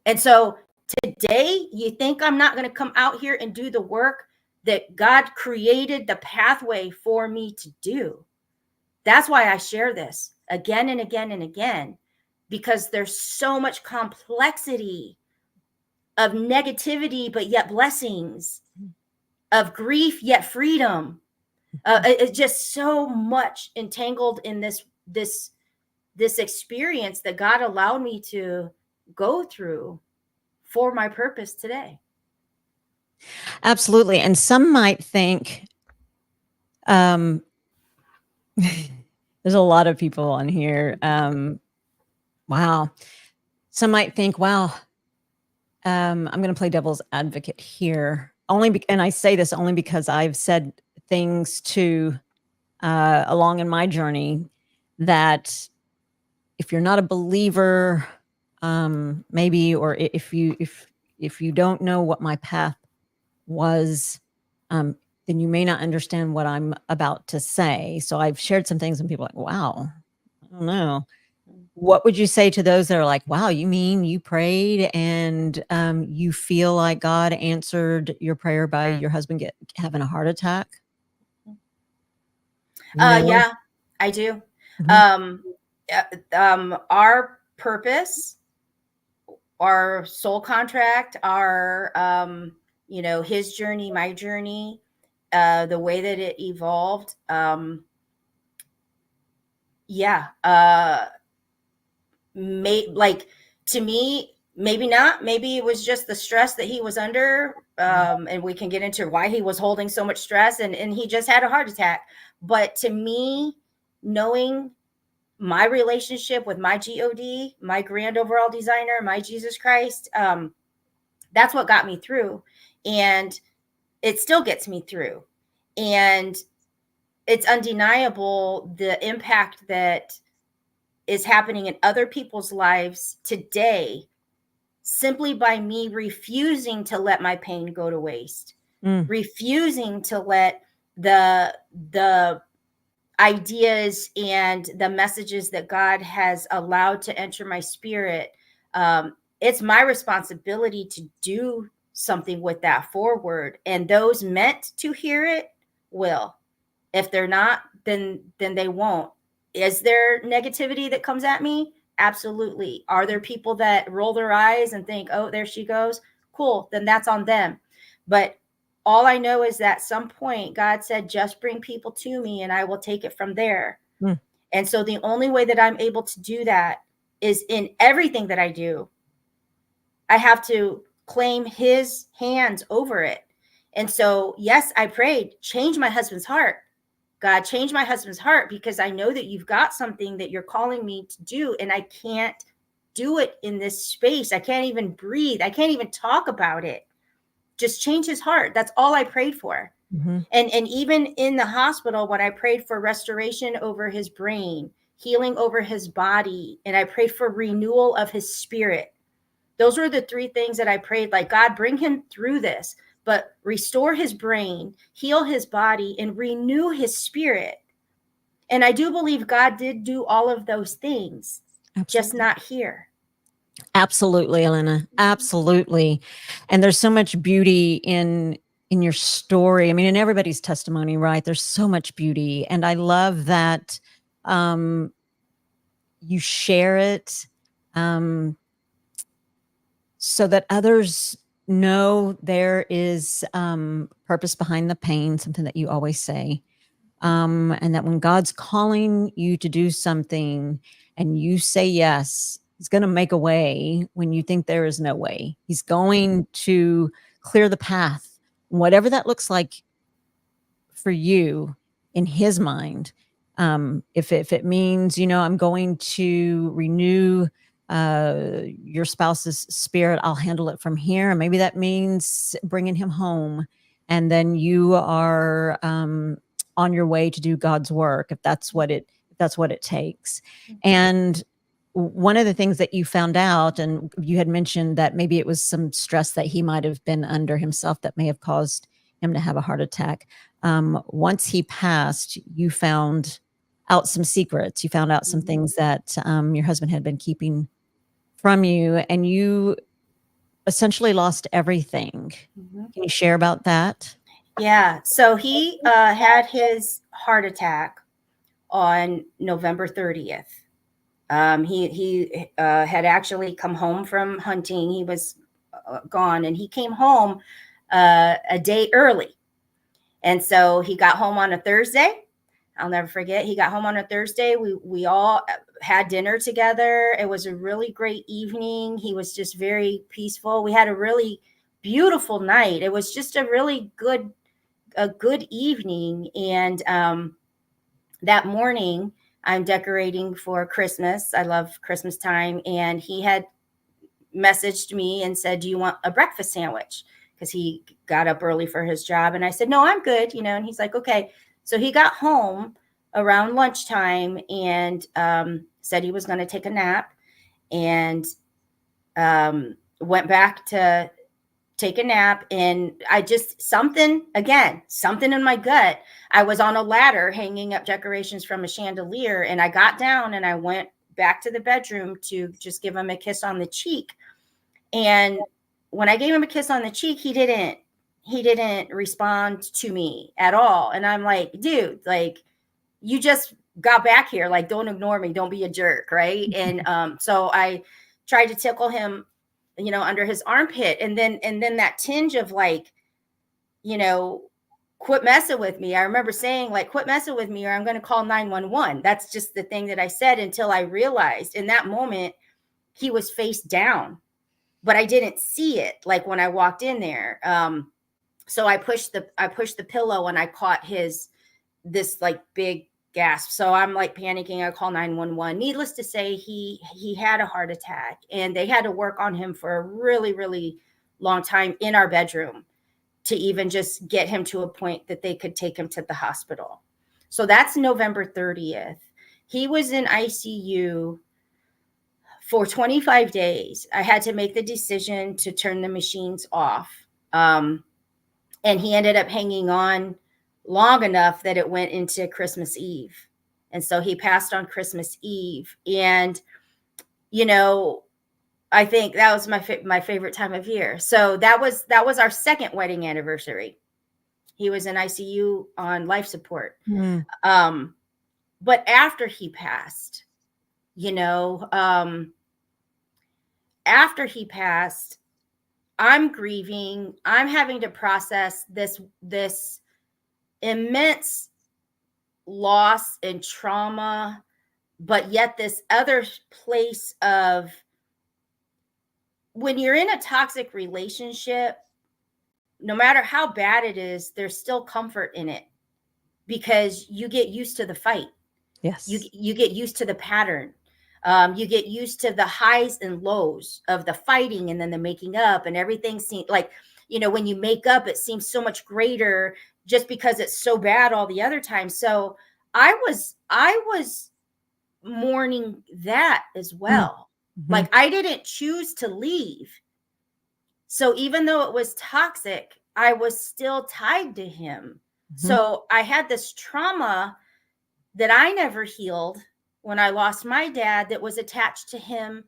And so today, you think I'm not going to come out here and do the work that God created the pathway for me to do? That's why I share this again and again and again, because there's so much complexity of negativity, but yet blessings of grief yet freedom. It's just so much entangled in this experience that God allowed me to go through for my purpose today. Absolutely. And some might think, there's a lot of people on here. Wow. Some might think, wow, I'm going to play devil's advocate here. And I say this only because I've said things to along in my journey that if you're not a believer, maybe, or if you don't know what my path was, then you may not understand what I'm about to say. So I've shared some things and people are like, wow, I don't know. What would you say to those that are like, wow, you mean you prayed and you feel like God answered your prayer by your husband having a heart attack? No. Yeah, I do. Mhm. Our purpose, our soul contract, our his journey, my journey, the way that it evolved. Yeah, like, to me, maybe not. Maybe it was just the stress that he was under, and we can get into why he was holding so much stress, and he just had a heart attack. But to me, knowing my relationship with my God, my grand overall designer, my Jesus Christ, that's what got me through, and it still gets me through. And it's undeniable the impact that is happening in other people's lives today, simply by me refusing to let my pain go to waste, refusing to let the ideas and the messages that God has allowed to enter my spirit. It's my responsibility to do something with that forward, and those meant to hear it will. If they're not, then they won't. Is there negativity that comes at me? Absolutely. Are there people that roll their eyes and think, oh, there she goes? Cool. Then that's on them. But all I know is that at some point God said, just bring people to me and I will take it from there. Mm. And so the only way that I'm able to do that is in everything that I do. I have to claim his hands over it. And so, yes, I prayed, change my husband's heart. God, change my husband's heart, because I know that you've got something that you're calling me to do, and I can't do it in this space. I can't even breathe. I can't even talk about it. Just change his heart. That's all I prayed for. Mm-hmm. And even in the hospital, when I prayed for restoration over his brain, healing over his body, and I prayed for renewal of his spirit, those were the three things that I prayed, like, God, bring him through this, but restore his brain, heal his body, and renew his spirit. And I do believe God did do all of those things, just not here. Absolutely, Elena. Absolutely. And there's so much beauty in your story. I mean, in everybody's testimony, right? There's so much beauty. And I love that you share it so that others know there is purpose behind the pain, something that you always say. And that when God's calling you to do something and you say yes, he's going to make a way when you think there is no way. He's going to clear the path, whatever that looks like for you in his mind. If it means, I'm going to renew your spouse's spirit, I'll handle it from here. And maybe that means bringing him home. And then you are on your way to do God's work, if that's what it takes. And one of the things that you found out, and you had mentioned that maybe it was some stress that he might have been under himself that may have caused him to have a heart attack. Once he passed, you found out some secrets. You found out some things that your husband had been keeping from you, and you essentially lost everything. Can you share about that? Yeah. So he had his heart attack on November 30th. He had actually come home from hunting. He was gone, and he came home a day early. And so he got home on a Thursday. I'll never forget. He got home on a Thursday. We all had dinner together. It was a really great evening. He was just very peaceful. We had a really beautiful night. It was just a really good evening. And that morning, I'm decorating for Christmas. I love Christmas time. And he had messaged me and said, "Do you want a breakfast sandwich?" Because he got up early for his job. And I said, "No, I'm good." And he's like, "Okay." So he got home around lunchtime and said he was going to take a nap, and went back to take a nap. And I just, something in my gut. I was on a ladder hanging up decorations from a chandelier, and I got down and I went back to the bedroom to just give him a kiss on the cheek. And when I gave him a kiss on the cheek, he didn't respond to me at all. And I'm like, dude, like, you just got back here. Like, don't ignore me. Don't be a jerk. Right. And so I tried to tickle him, under his armpit. And then that tinge of like, quit messing with me. I remember saying, like, quit messing with me or I'm going to call 911. That's just the thing that I said, until I realized in that moment he was face down, but I didn't see it like when I walked in there. So I pushed the pillow and I caught this like big gasp. So I'm like panicking. I call 911. Needless to say, he had a heart attack, and they had to work on him for a really, really long time in our bedroom to even just get him to a point that they could take him to the hospital. So that's November 30th. He was in ICU for 25 days. I had to make the decision to turn the machines off. And he ended up hanging on long enough that it went into Christmas Eve. And so he passed on Christmas Eve. And, I think that was my favorite time of year. So that was our second wedding anniversary. He was in ICU on life support. Mm. But after he passed, after he passed, I'm grieving. I'm having to process this immense loss and trauma, but yet this other place of, when you're in a toxic relationship, no matter how bad it is, there's still comfort in it because you get used to the fight. Yes. You get used to the pattern. You get used to the highs and lows of the fighting and then the making up, and everything seems like, when you make up, it seems so much greater just because it's so bad all the other times. So I was mourning that as well. Mm-hmm. Like, I didn't choose to leave. So even though it was toxic, I was still tied to him. Mm-hmm. So I had this trauma that I never healed when I lost my dad that was attached to him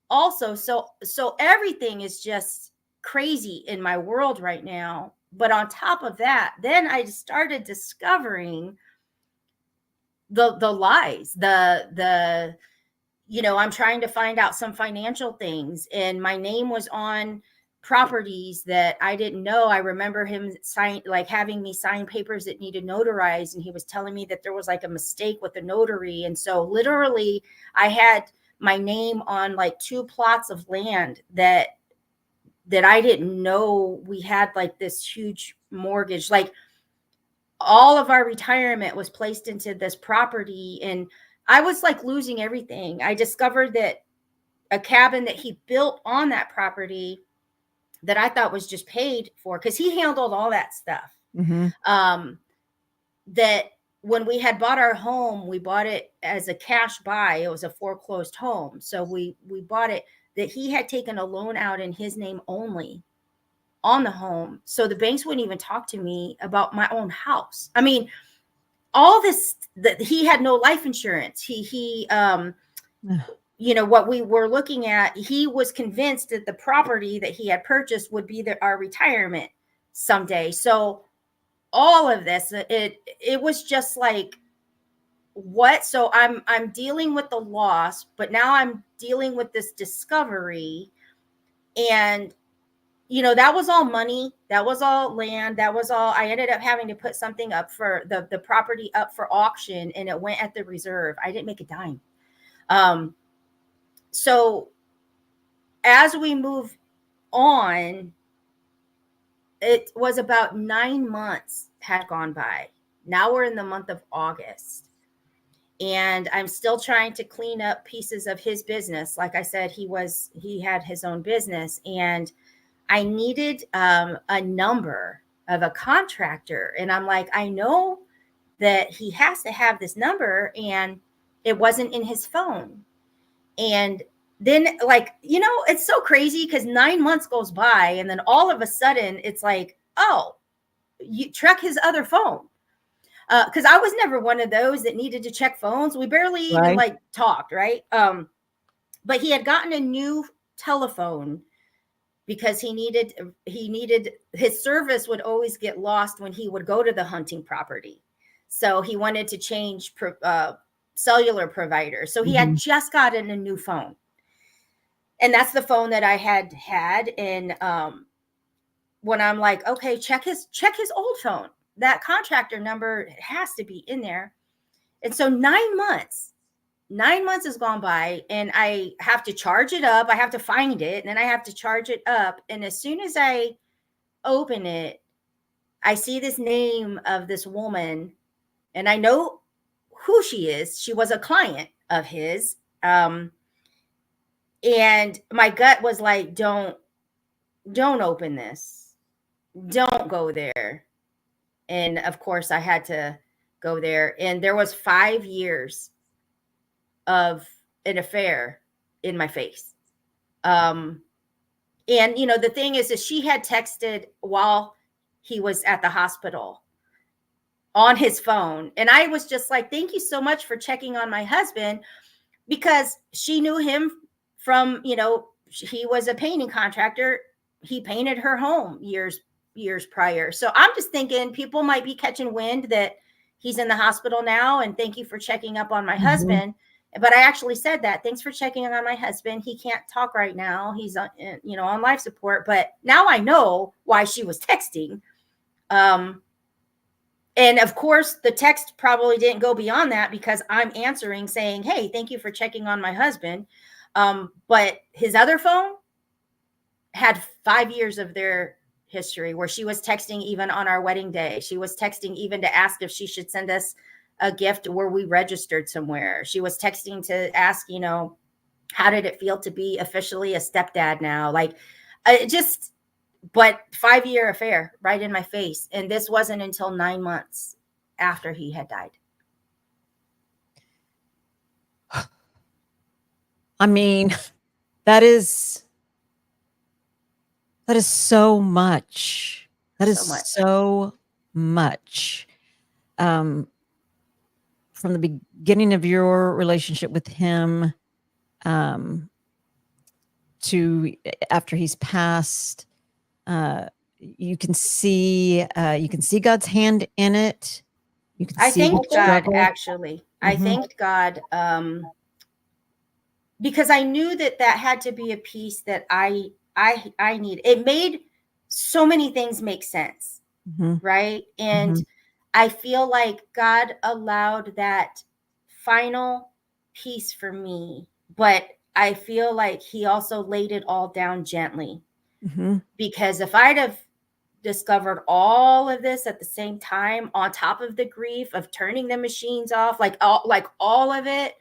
also. So everything is just crazy in my world right now. But on top of that, then I started discovering the lies, I'm trying to find out some financial things, and my name was on properties that I didn't know. I remember him having me sign papers that needed notarized, and he was telling me that there was like a mistake with the notary. And so literally I had my name on like 2 plots of land that I didn't know we had like this huge mortgage. Like, all of our retirement was placed into this property, and I was like losing everything. I discovered that a cabin that he built on that property that I thought was just paid for, because he handled all that stuff. Mm-hmm. That when we had bought our home, we bought it as a cash buy. It was a foreclosed home. So we bought it, that he had taken a loan out in his name only on the home. So the banks wouldn't even talk to me about my own house. I mean, all this, that he had no life insurance. What we were looking at, he was convinced that the property that he had purchased would be our retirement someday. So all of this, it was just like, what? So I'm dealing with the loss, but now I'm dealing with this discovery. And that was all money. That was all land. That was all. I ended up having to put something up for the property up for auction, and it went at the reserve. I didn't make a dime. So as we move on, it was about 9 months had gone by. Now we're in the month of August, and I'm still trying to clean up pieces of his business. Like I said, he had his own business, and I needed a number of a contractor. And I'm like, I know that he has to have this number, and it wasn't in his phone. And then, like, it's so crazy because 9 months goes by, and then all of a sudden it's like, oh, you check his other phone. Because I was never one of those that needed to check phones. We barely even like talked, right? But he had gotten a new telephone because he needed his service would always get lost when he would go to the hunting property. So he wanted to change cellular provider. So he had just gotten a new phone. And that's the phone that I had. And when I'm like, okay, check his old phone. That contractor number has to be in there. And so 9 months has gone by, and I have to charge it up. I have to find it, and then I have to charge it up. And as soon as I open it, I see this name of this woman, and I know who she is. She was a client of his. And my gut was like, don't open this. Don't go there. And of course I had to go there. And there was 5 years of an affair in my face. And the thing is that she had texted while he was at the hospital on his phone. And I was just like, thank you so much for checking on my husband, because she knew him from, he was a painting contractor. He painted her home years prior. So I'm just thinking people might be catching wind that he's in the hospital now. And thank you for checking up on my husband. But I actually said that. Thanks for checking on my husband. He can't talk right now. He's on, on life support. But now I know why she was texting. And of course, the text probably didn't go beyond that, because I'm answering saying, hey, thank you for checking on my husband. But his other phone had 5 years of their history, where she was texting even on our wedding day. She was texting even to ask if she should send us a gift where we registered somewhere. She was texting to ask, how did it feel to be officially a stepdad now? Like, but 5-year affair right in my face. And this wasn't until 9 months after he had died. I mean, that is so much. That is so much. From the beginning of your relationship with him, to after he's passed, you can see God's hand in it. You can see thanked God, actually. I thanked God, because I knew that had to be a piece that I need. It made so many things make sense, right? And I feel like God allowed that final piece for me, but I feel like he also laid it all down gently, because if I'd have discovered all of this at the same time, on top of the grief of turning the machines off, like all of it,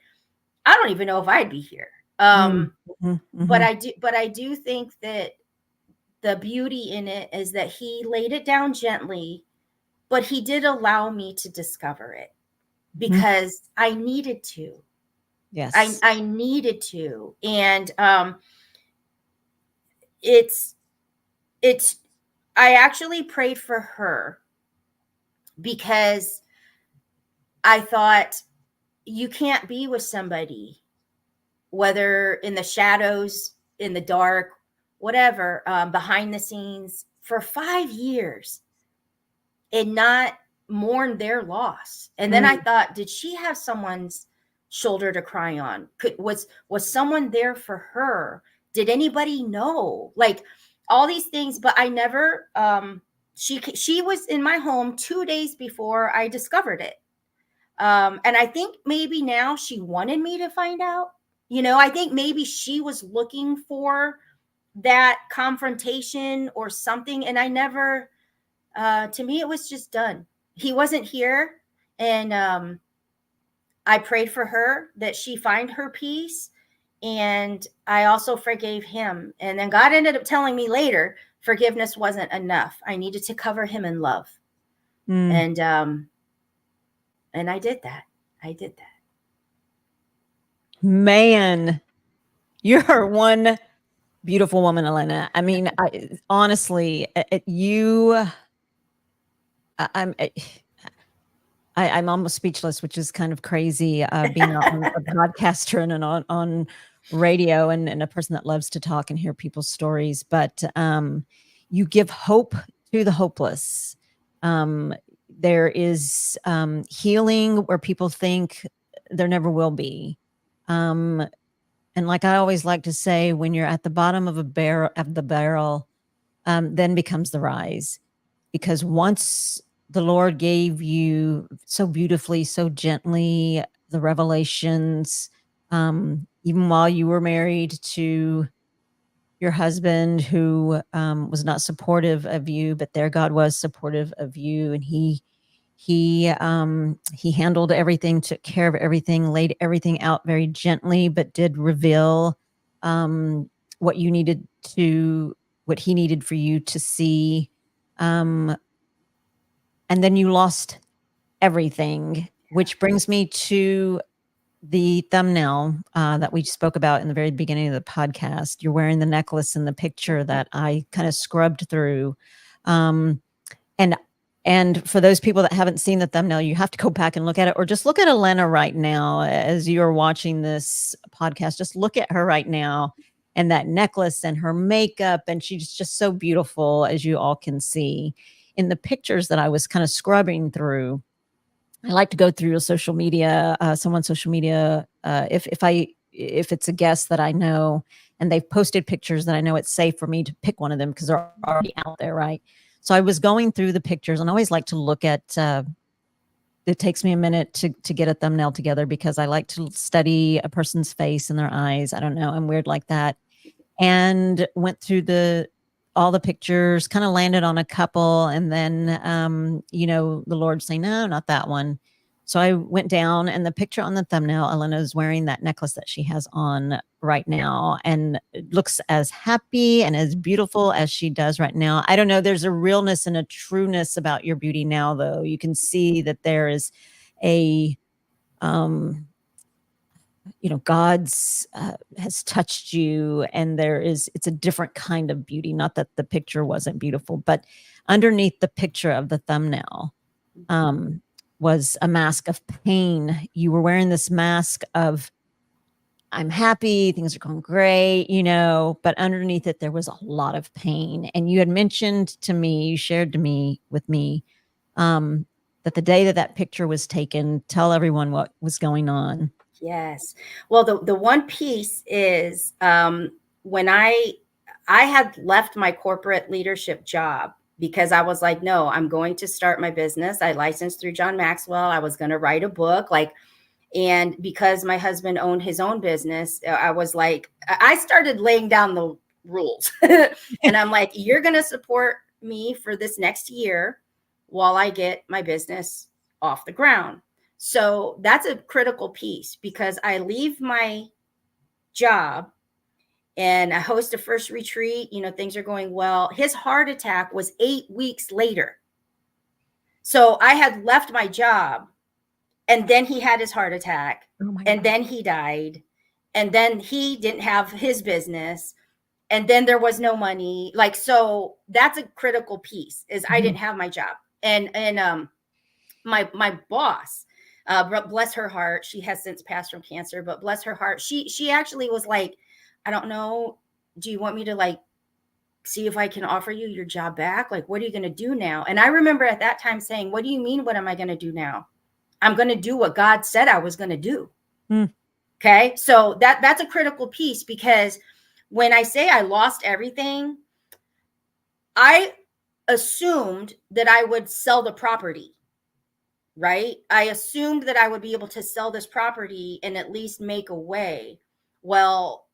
I don't even know if I'd be here. But I do think that the beauty in it is that he laid it down gently, but he did allow me to discover it, because I needed to. Yes. I needed to. And it's I actually prayed for her, because I thought, you can't be with somebody, whether in the shadows, in the dark, whatever, behind the scenes, for 5 years and not mourn their loss. And then I thought, did she have someone's shoulder to cry on? Was someone there for her? Did anybody know? Like, all these things, but I never, she was in my home 2 days before I discovered it. And I think maybe now she wanted me to find out. I think maybe she was looking for that confrontation or something. And I never, to me, it was just done. He wasn't here. And I prayed for her that she find her peace. And I also forgave him. And then God ended up telling me later, forgiveness wasn't enough. I needed to cover him in love. Mm. And I did that. I did that. Man, you're one beautiful woman, Elena. I mean, honestly, I'm I'm almost speechless, which is kind of crazy, being a broadcaster and on radio, and a person that loves to talk and hear people's stories. But you give hope to the hopeless. There is healing where people think there never will be. And like I always like to say, when you're at the bottom of the barrel, then becomes the rise. Because once the Lord gave you so beautifully, so gently, the revelations, even while you were married to your husband, who was not supportive of you, but their God was supportive of you, and he handled everything, took care of everything, laid everything out very gently, but did reveal what you needed to, what he needed for you to see. And then you lost everything, which brings me to the thumbnail that we spoke about in the very beginning of the podcast. You're wearing the necklace in the picture that I kind of scrubbed through. And and for those people that haven't seen the thumbnail, you have to go back and look at it, or just look at Elena right now as you're watching this podcast. Just look at her right now, and that necklace and her makeup, and she's just so beautiful, as you all can see in the pictures that I was kind of scrubbing through. I like to go through a social media, someone's social media, if it's a guest that I know and they've posted pictures that I know it's safe for me to pick one of them because they're already out there, right? So I was going through the pictures, and I always like to look at. It takes me a minute to get a thumbnail together because I like to study a person's face and their eyes. I don't know, I'm weird like that, and went through all the pictures, kind of landed on a couple, and then the Lord saying, no, not that one. So I went down, and the picture on the thumbnail, Elena is wearing that necklace that she has on right now, and it looks as happy and as beautiful as she does right now. I don't know, there's a realness and a trueness about your beauty now, though. You can see that there is a God's has touched you, and it's a different kind of beauty. Not that the picture wasn't beautiful, but underneath the picture of the thumbnail was a mask of pain. You were wearing this mask of, I'm happy, things are going great, but underneath it, there was a lot of pain. And you had mentioned to me, you shared with me, that the day that picture was taken, tell everyone what was going on. Yes. Well, the one piece is when I had left my corporate leadership job because I was like, no, I'm going to start my business. I licensed through John Maxwell. I was going to write a book, and because my husband owned his own business, I was like, I started laying down the rules. And I'm like, you're going to support me for this next year while I get my business off the ground. So that's a critical piece because I leave my job and I host a first retreat. Things are going well. His heart attack was 8 weeks later. So I had left my job, and then he had his heart attack, and then he died, and then he didn't have his business, and then there was no money. So that's a critical piece is I didn't have my job. And my boss, bless her heart, she has since passed from cancer, but bless her heart, she actually was like, I don't know, do you want me to see if I can offer you your job back? What are you going to do now? And I remember at that time saying, what do you mean, what am I going to do now? I'm going to do what God said I was going to do. Okay. So that's a critical piece, because when I say I lost everything, I assumed that I would sell the property, right? I assumed that I would be able to sell this property and at least make a way. Well,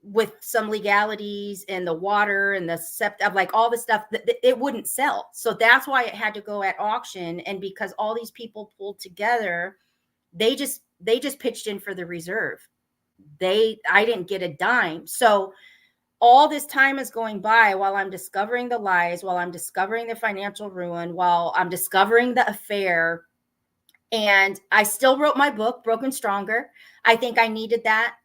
with some legalities and the water and the septic, like all the stuff, it wouldn't sell. So that's why it had to go at auction. And because all these people pulled together, they just pitched in for the reserve. I didn't get a dime. So all this time is going by while I'm discovering the lies, while I'm discovering the financial ruin, while I'm discovering the affair. And I still wrote my book, Broken Stronger. I think I needed that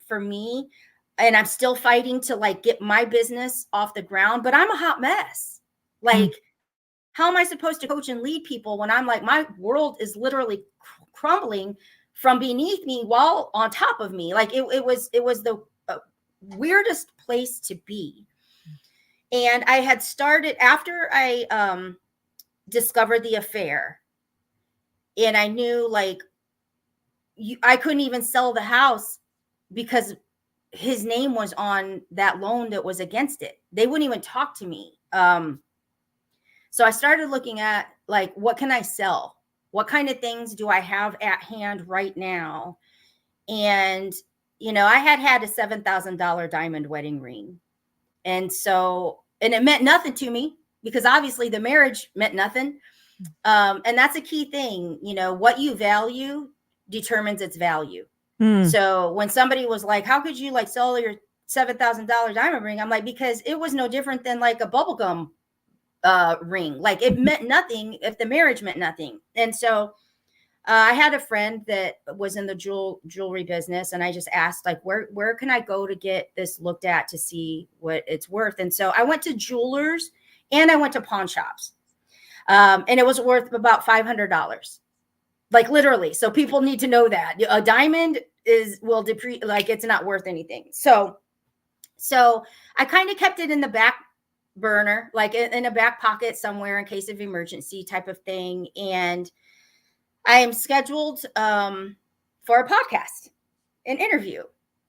for me. And I'm still fighting to like get my business off the ground, but I'm a hot mess. Like, how am I supposed to coach and lead people when I'm like, my world is literally crumbling from beneath me while on top of me? Like it was the weirdest place to be. And I had started after I discovered the affair, and I knew like I couldn't even sell the house because his name was on that loan that was against it. They wouldn't even talk to me. So I started looking at like, what can I sell? What kind of things do I have at hand right now? And, you know, I had a $7,000 diamond wedding ring. And so, and it meant nothing to me because obviously the marriage meant nothing. And that's a key thing. You know, what you value determines its value. So when somebody was like, how could you like sell your $7,000 diamond ring? I'm like, because it was no different than like a bubblegum ring. Like it meant nothing if the marriage meant nothing. And so I had a friend that was in the jewelry business, and I just asked like, where can I go to get this looked at to see what it's worth? And so I went to jewelers and I went to pawn shops, and it was worth about $500, like literally. So people need to know that a diamond will depreciate, like it's not worth anything. So I kind of kept it in the back burner, like in a back pocket somewhere in case of emergency type of thing. And I am scheduled for a podcast, an interview,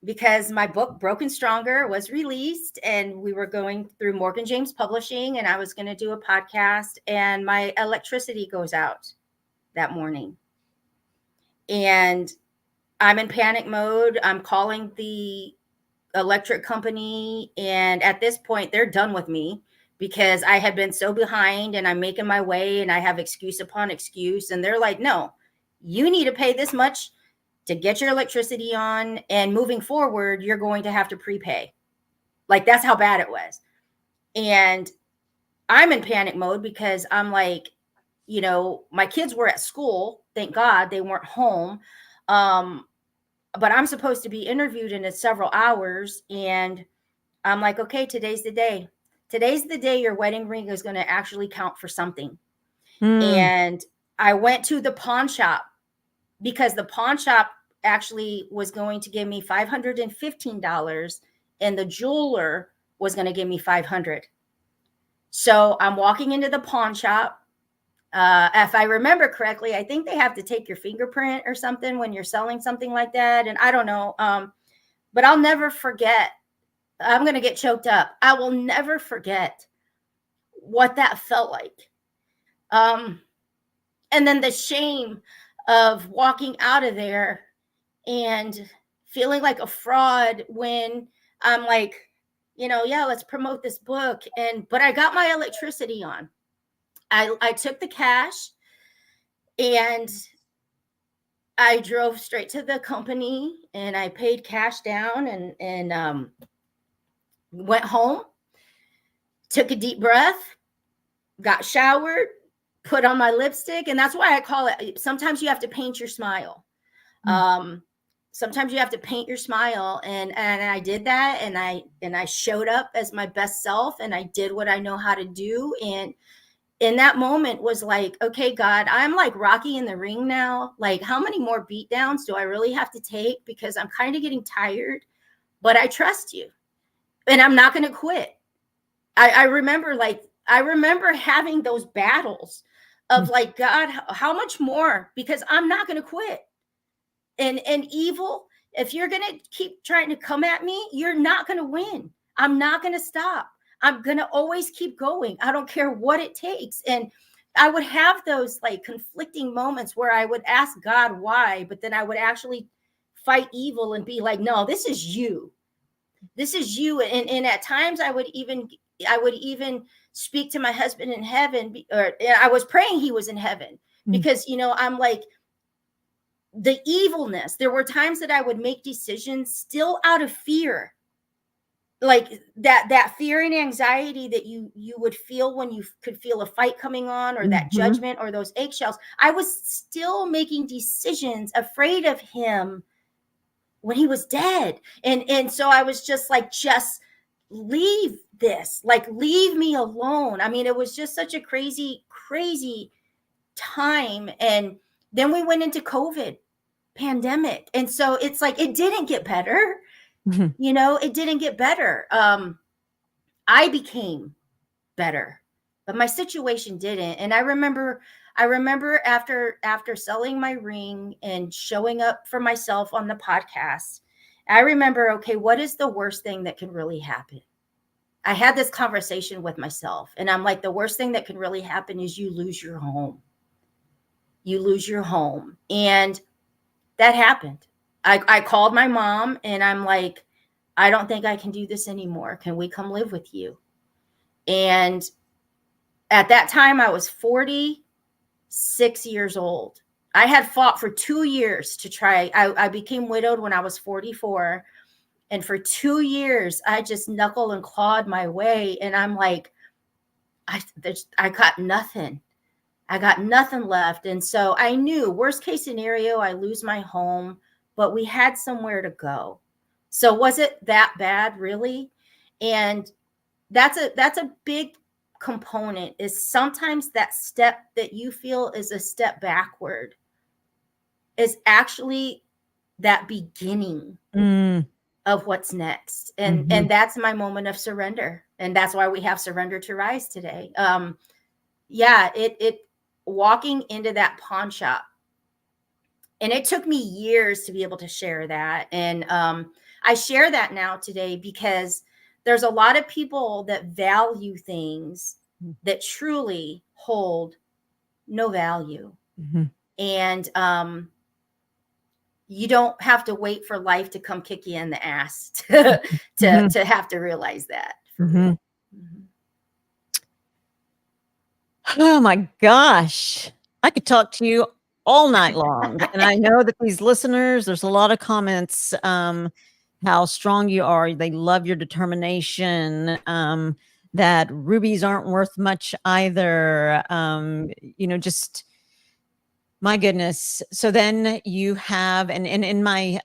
because my book Broken Stronger was released and we were going through Morgan James Publishing, and I was going to do a podcast, and my electricity goes out that morning. And I'm in panic mode. I'm calling the electric company, and at this point they're done with me because I had been so behind, and I'm making my way and I have excuse upon excuse, and they're like, no, you need to pay this much to get your electricity on, and moving forward you're going to have to prepay. Like that's how bad it was. And I'm in panic mode because I'm like, you know, my kids were at school, thank God they weren't home, but I'm supposed to be interviewed in several hours. And I'm like, okay, today's the day. Today's the day your wedding ring is going to actually count for something. And I went to the pawn shop because the pawn shop actually was going to give me $515 and the jeweler was going to give me $500. So I'm walking into the pawn shop. If I remember correctly, I think they have to take your fingerprint or something when you're selling something like that. And I don't know. But I'll never forget. I'm going to get choked up. I will never forget what that felt like. And then the shame of walking out of there and feeling like a fraud when I'm like, you know, yeah, let's promote this book. But I got my electricity on. I took the cash and I drove straight to the company and I paid cash down and went home, took a deep breath, got showered, put on my lipstick. And that's why I call it, sometimes you have to paint your smile. Sometimes you have to paint your smile. And I did that. And I showed up as my best self, and I did what I know how to do. And in that moment was like, okay, God, I'm like Rocky in the ring now. Like, how many more beat downs do I really have to take? Because I'm kind of getting tired, but I trust you and I'm not going to quit. I remember having those battles of like, God, how much more? Because I'm not going to quit. And evil, if you're going to keep trying to come at me, you're not going to win. I'm not going to stop. I'm going to always keep going. I don't care what it takes. And I would have those like conflicting moments where I would ask God why, but then I would actually fight evil and be like, no, this is you. This is you. And at times I would even speak to my husband in heaven, or I was praying he was in heaven, because, I'm like, the evilness. There were times that I would make decisions still out of fear, like that fear and anxiety that you would feel when you could feel a fight coming on, or that judgment, or those eggshells. I was still making decisions afraid of him when he was dead. And so I was just like, just leave this, like, leave me alone. I mean, it was just such a crazy time. And then we went into COVID pandemic, and so it's like, it didn't get better. It didn't get better. I became better, but my situation didn't. And I remember after selling my ring and showing up for myself on the podcast, I remember, okay, what is the worst thing that can really happen? I had this conversation with myself, and I'm like, the worst thing that can really happen is you lose your home. You lose your home. And that happened. I called my mom, and I'm like, I don't think I can do this anymore. Can we come live with you? And at that time, I was 46 years old. I had fought for 2 years to try. I became widowed when I was 44. And for 2 years, I just knuckle and clawed my way. And I'm like, I got nothing. I got nothing left. And so I knew, worst case scenario, I lose my home, but we had somewhere to go. So was it that bad, really? And that's a big component, is sometimes that step that you feel is a step backward is actually that beginning of what's next. And that's my moment of surrender. And that's why we have Surrender to Rise today. It walking into that pawn shop, and it took me years to be able to share that. And I share that now today because there's a lot of people that value things that truly hold no value. And you don't have to wait for life to come kick you in the ass to have to realize that. For real. Oh my gosh. I could talk to you all night long. And I know that these listeners, there's a lot of comments, how strong you are. They love your determination, that rubies aren't worth much either. Just my goodness. So then you have, and in my,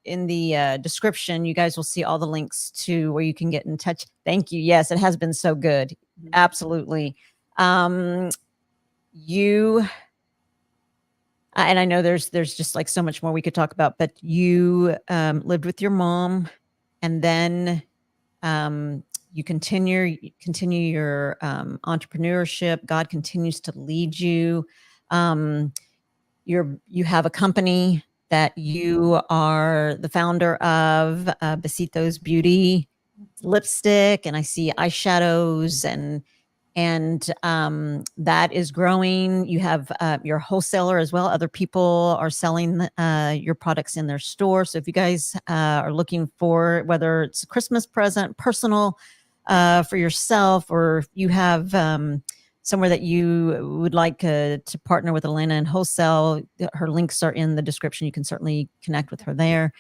in the description, you guys will see all the links to where you can get in touch. Thank you. Yes, it has been so good. Absolutely. You and I know there's just like so much more we could talk about, but you lived with your mom, and then you continue your entrepreneurship. God continues to lead you. You have a company that you are the founder of, Besitos Beauty lipstick, and I see eyeshadows, and that is growing. You have your wholesaler as well. Other people are selling your products in their store. So if you guys are looking for, whether it's a Christmas present, personal for yourself, or if you have somewhere that you would like to partner with Elena and wholesale, her links are in the description. You can certainly connect with her there.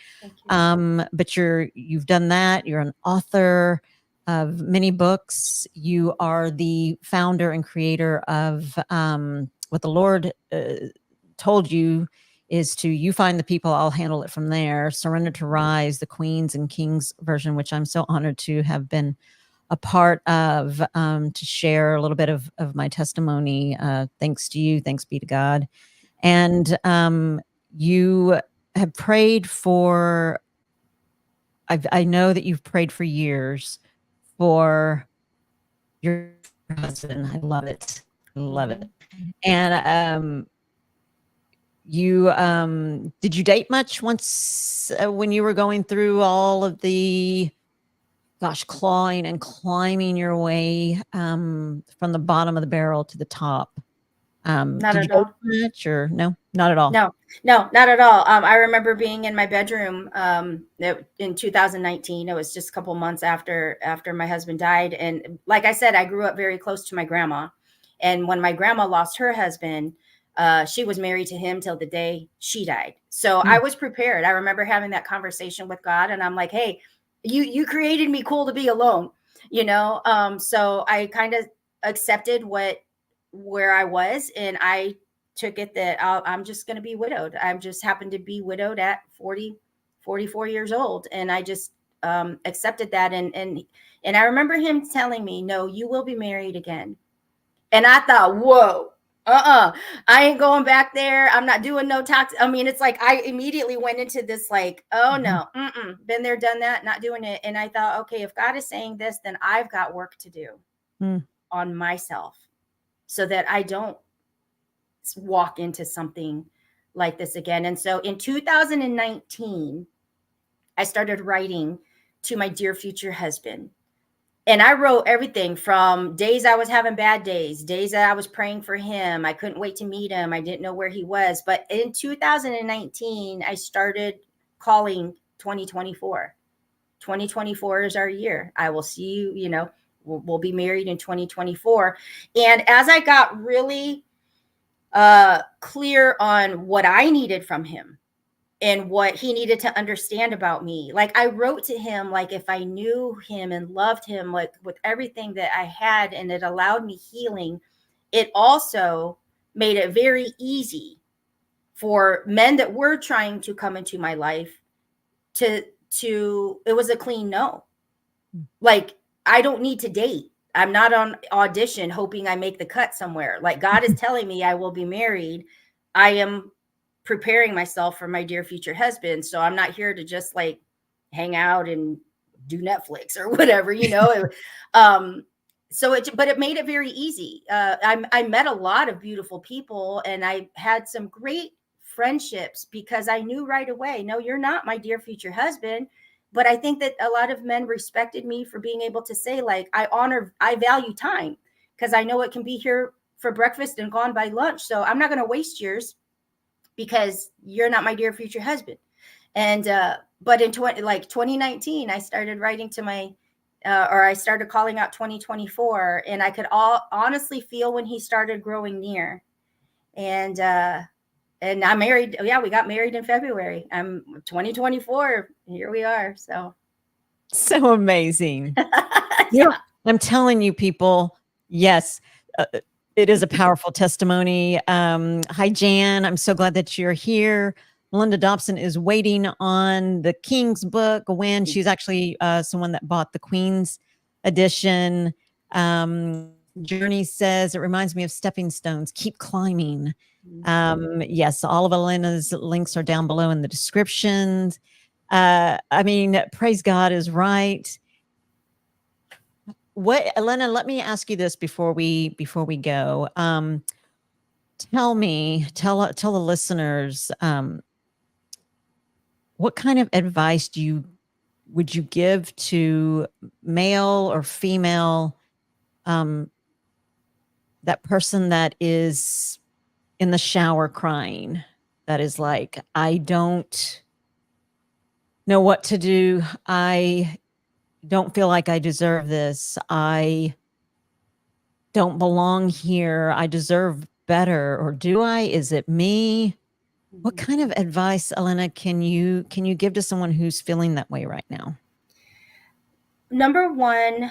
But you've done that. You're an author of many books. You are the founder and creator of what the Lord told you is to, you find the people, I'll handle it from there. Surrender to Rise, the Queens and Kings version, which I'm so honored to have been a part of, to share a little bit of my testimony. Thanks to you. Thanks be to God. And you have prayed for, I know that you've prayed for years for your husband. I love it. I love it. And you did you date much once when you were going through all of the gosh, clawing and climbing your way from the bottom of the barrel to the top. Not Did you at go all. through much or no? Not at all. No, no, not at all. I remember being in my bedroom in 2019. It was just a couple months after my husband died, and like I said, I grew up very close to my grandma. And when my grandma lost her husband, she was married to him till the day she died. So I Mm, was prepared. I remember having that conversation with God, and I'm like, "Hey, you created me cool to be alone," you know. So I kind of accepted what where I was, and I took it that I'm just going to be widowed. I'm just happened to be widowed at 44 years old. And I just accepted that. And I remember him telling me, no, you will be married again. And I thought, whoa, I ain't going back there. I'm not doing no toxic. I mean, it's like I immediately went into this like, oh mhm, no, been there, done that, not doing it. And I thought, okay, if God is saying this, then I've got work to do mm, on myself so that I don't walk into something like this again. And so in 2019, I started writing to my dear future husband. And I wrote everything from days I was having bad days, days that I was praying for him. I couldn't wait to meet him. I didn't know where he was. But in 2019, I started calling 2024. 2024 is our year. I will see you, we'll be married in 2024. And as I got really clear on what I needed from him and what he needed to understand about me. Like I wrote to him like if I knew him and loved him like with everything that I had and it allowed me healing, it also made it very easy for men that were trying to come into my life to it was a clean no. mm. Like I don't need to date. I'm not on audition hoping I make the cut somewhere. Like God is telling me I will be married. I am preparing myself for my dear future husband. So I'm not here to just like hang out and do Netflix or whatever, um, but it made it very easy. I met a lot of beautiful people and I had some great friendships because I knew right away, no, you're not my dear future husband. But I think that a lot of men respected me for being able to say, like, I value time because I know it can be here for breakfast and gone by lunch. So I'm not going to waste yours because you're not my dear future husband. And but in 2019, I started writing to my or I started calling out 2024, and I could all honestly feel when he started growing near. And I'm married. Yeah, we got married in February. I'm 2024. Here we are. So So amazing. Yeah. yeah. I'm telling you, people, yes, it is a powerful testimony. Hi, Jan. I'm so glad that you're here. Melinda Dobson is waiting on the King's book when she's actually someone that bought the Queen's edition. Journey says it reminds me of stepping stones. Keep climbing. Yes, all of Elena's links are down below in the descriptions. I mean, praise God is right. What, Elena, let me ask you this before we go. Tell the listeners, what kind of advice would you give to male or female, um, that person that is in the shower crying, that is like, I don't know what to do. I don't feel like I deserve this. I don't belong here. I deserve better. Or do I? Is it me? What kind of advice, Elena, can you give to someone who's feeling that way right now? Number one,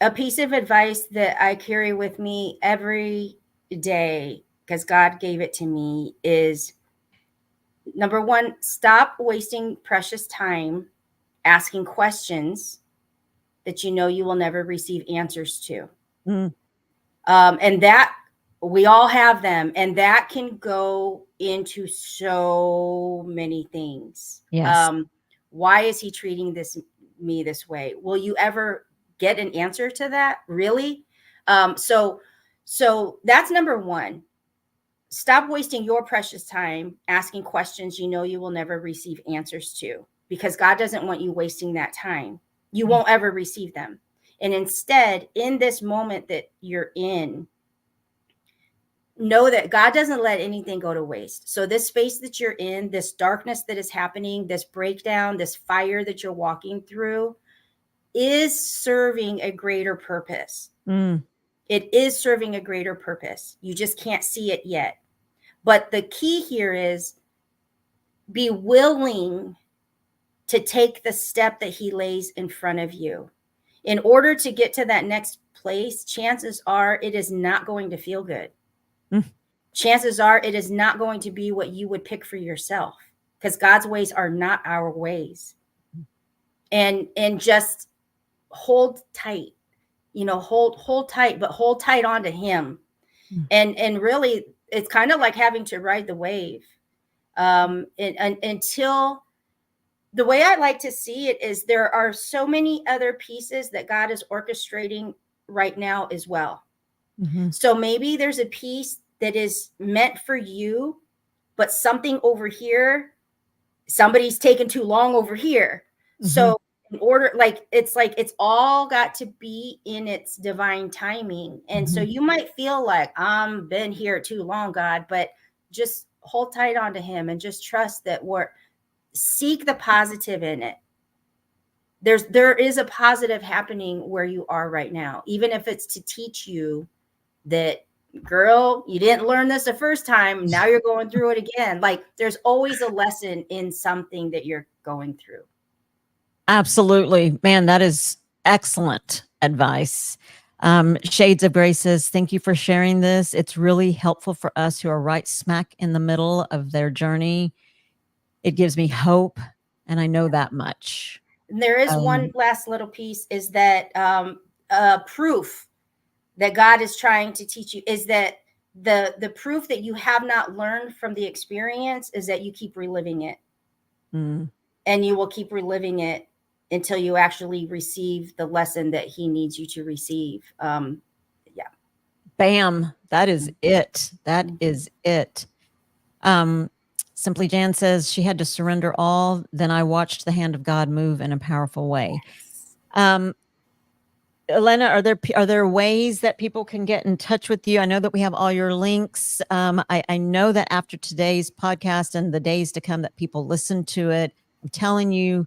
a piece of advice that I carry with me every day because God gave it to me is number one, stop wasting precious time asking questions that you know you will never receive answers to. Mm, And that we all have them, and that can go into so many things. yes. Why is he treating me this way? Will you ever get an answer to that? Really? So that's number one. Stop wasting your precious time asking questions you know you will never receive answers to, because God doesn't want you wasting that time. You won't ever receive them. And instead, in this moment that you're in, know that God doesn't let anything go to waste. So this space that you're in, this darkness that is happening, this breakdown, this fire that you're walking through is serving a greater purpose. Mm. It is serving a greater purpose. You just can't see it yet. But the key here is be willing to take the step that he lays in front of you. In order to get to that next place, chances are it is not going to feel good. Mm. Chances are it is not going to be what you would pick for yourself, because God's ways are not our ways. And just hold tight, hold tight, but hold tight onto him. And really, it's kind of like having to ride the wave. Until, the way I like to see it is, there are so many other pieces that God is orchestrating right now as well. Mm-hmm. So maybe there's a piece that is meant for you, but something over here, somebody's taken too long over here. Mm-hmm. So in order, it's all got to be in its divine timing. And so you might feel like, I'm been here too long, God, but just hold tight onto him and just trust that seek the positive in it. There is a positive happening where you are right now, even if it's to teach you that, girl, you didn't learn this the first time. Now you're going through it again. Like, there's always a lesson in something that you're going through. Absolutely. Man, that is excellent advice. Shades of Grace says, thank you for sharing this. It's really helpful for us who are right smack in the middle of their journey. It gives me hope, and I know that much. And there is one last little piece, is that proof that God is trying to teach you is that the proof that you have not learned from the experience is that you keep reliving it. And you will keep reliving it until you actually receive the lesson that he needs you to receive. Yeah. Bam. That is it. That is it. Simply Jan says she had to surrender all. Then I watched the hand of God move in a powerful way. Yes. Elena, are there ways that people can get in touch with you? I know that we have all your links. I know that after today's podcast and the days to come that people listen to it, I'm telling you,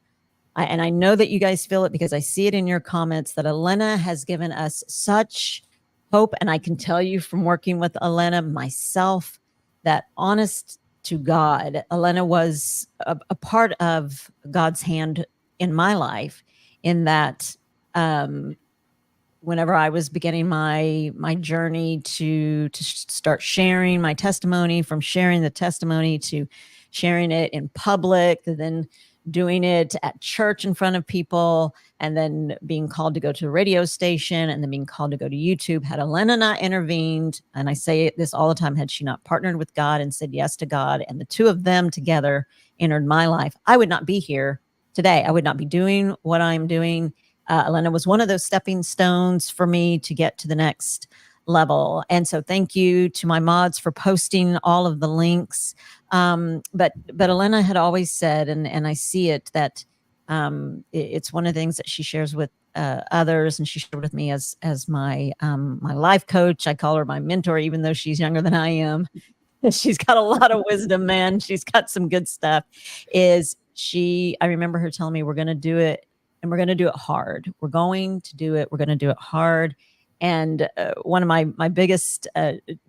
and I know that you guys feel it because I see it in your comments, that Elena has given us such hope. And I can tell you from working with Elena myself that, honest to God, Elena was a part of God's hand in my life, in that whenever I was beginning my journey to start sharing my testimony, from sharing the testimony to sharing it in public, then doing it at church in front of people, and then being called to go to a radio station, and then being called to go to YouTube. Had Elena not intervened, and I say this all the time, had she not partnered with God and said yes to God, and the two of them together entered my life, I would not be here today. I would not be doing what I'm doing. Elena was one of those stepping stones for me to get to the next level. And so thank you to my mods for posting all of the links. But Elena had always said, and I see it, that it's one of the things that she shares with others, and she shared with me as my my life coach. I call her my mentor, even though she's younger than I am. She's got a lot of wisdom, man. She's got some good stuff. I remember her telling me, we're going to do it, and we're going to do it hard. We're going to do it. We're going to do it hard. And one of my biggest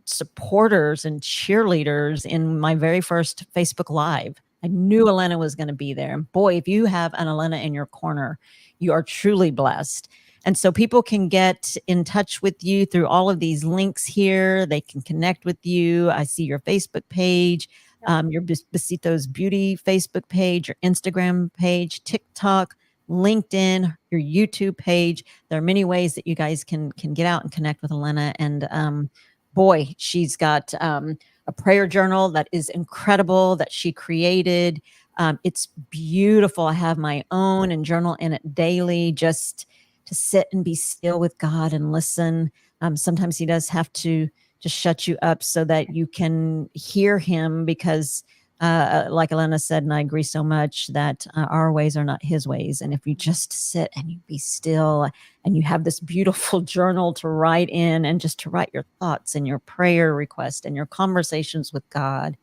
supporters and cheerleaders in my very first Facebook Live, I knew Elena was going to be there. And boy, if you have an Elena in your corner, you are truly blessed. And so people can get in touch with you through all of these links here. They can connect with you. I see your Facebook page, your Besitos Beauty Facebook page, your Instagram page, TikTok, LinkedIn, your YouTube page. There are many ways that you guys can get out and connect with Elena. And boy, she's got a prayer journal that is incredible that she created. It's beautiful. I have my own and journal in it daily, just to sit and be still with God and listen. Sometimes he does have to just shut you up so that you can hear him, because like Elena said, and I agree so much that our ways are not his ways. And if you just sit and you be still and you have this beautiful journal to write in and just to write your thoughts and your prayer request and your conversations with God,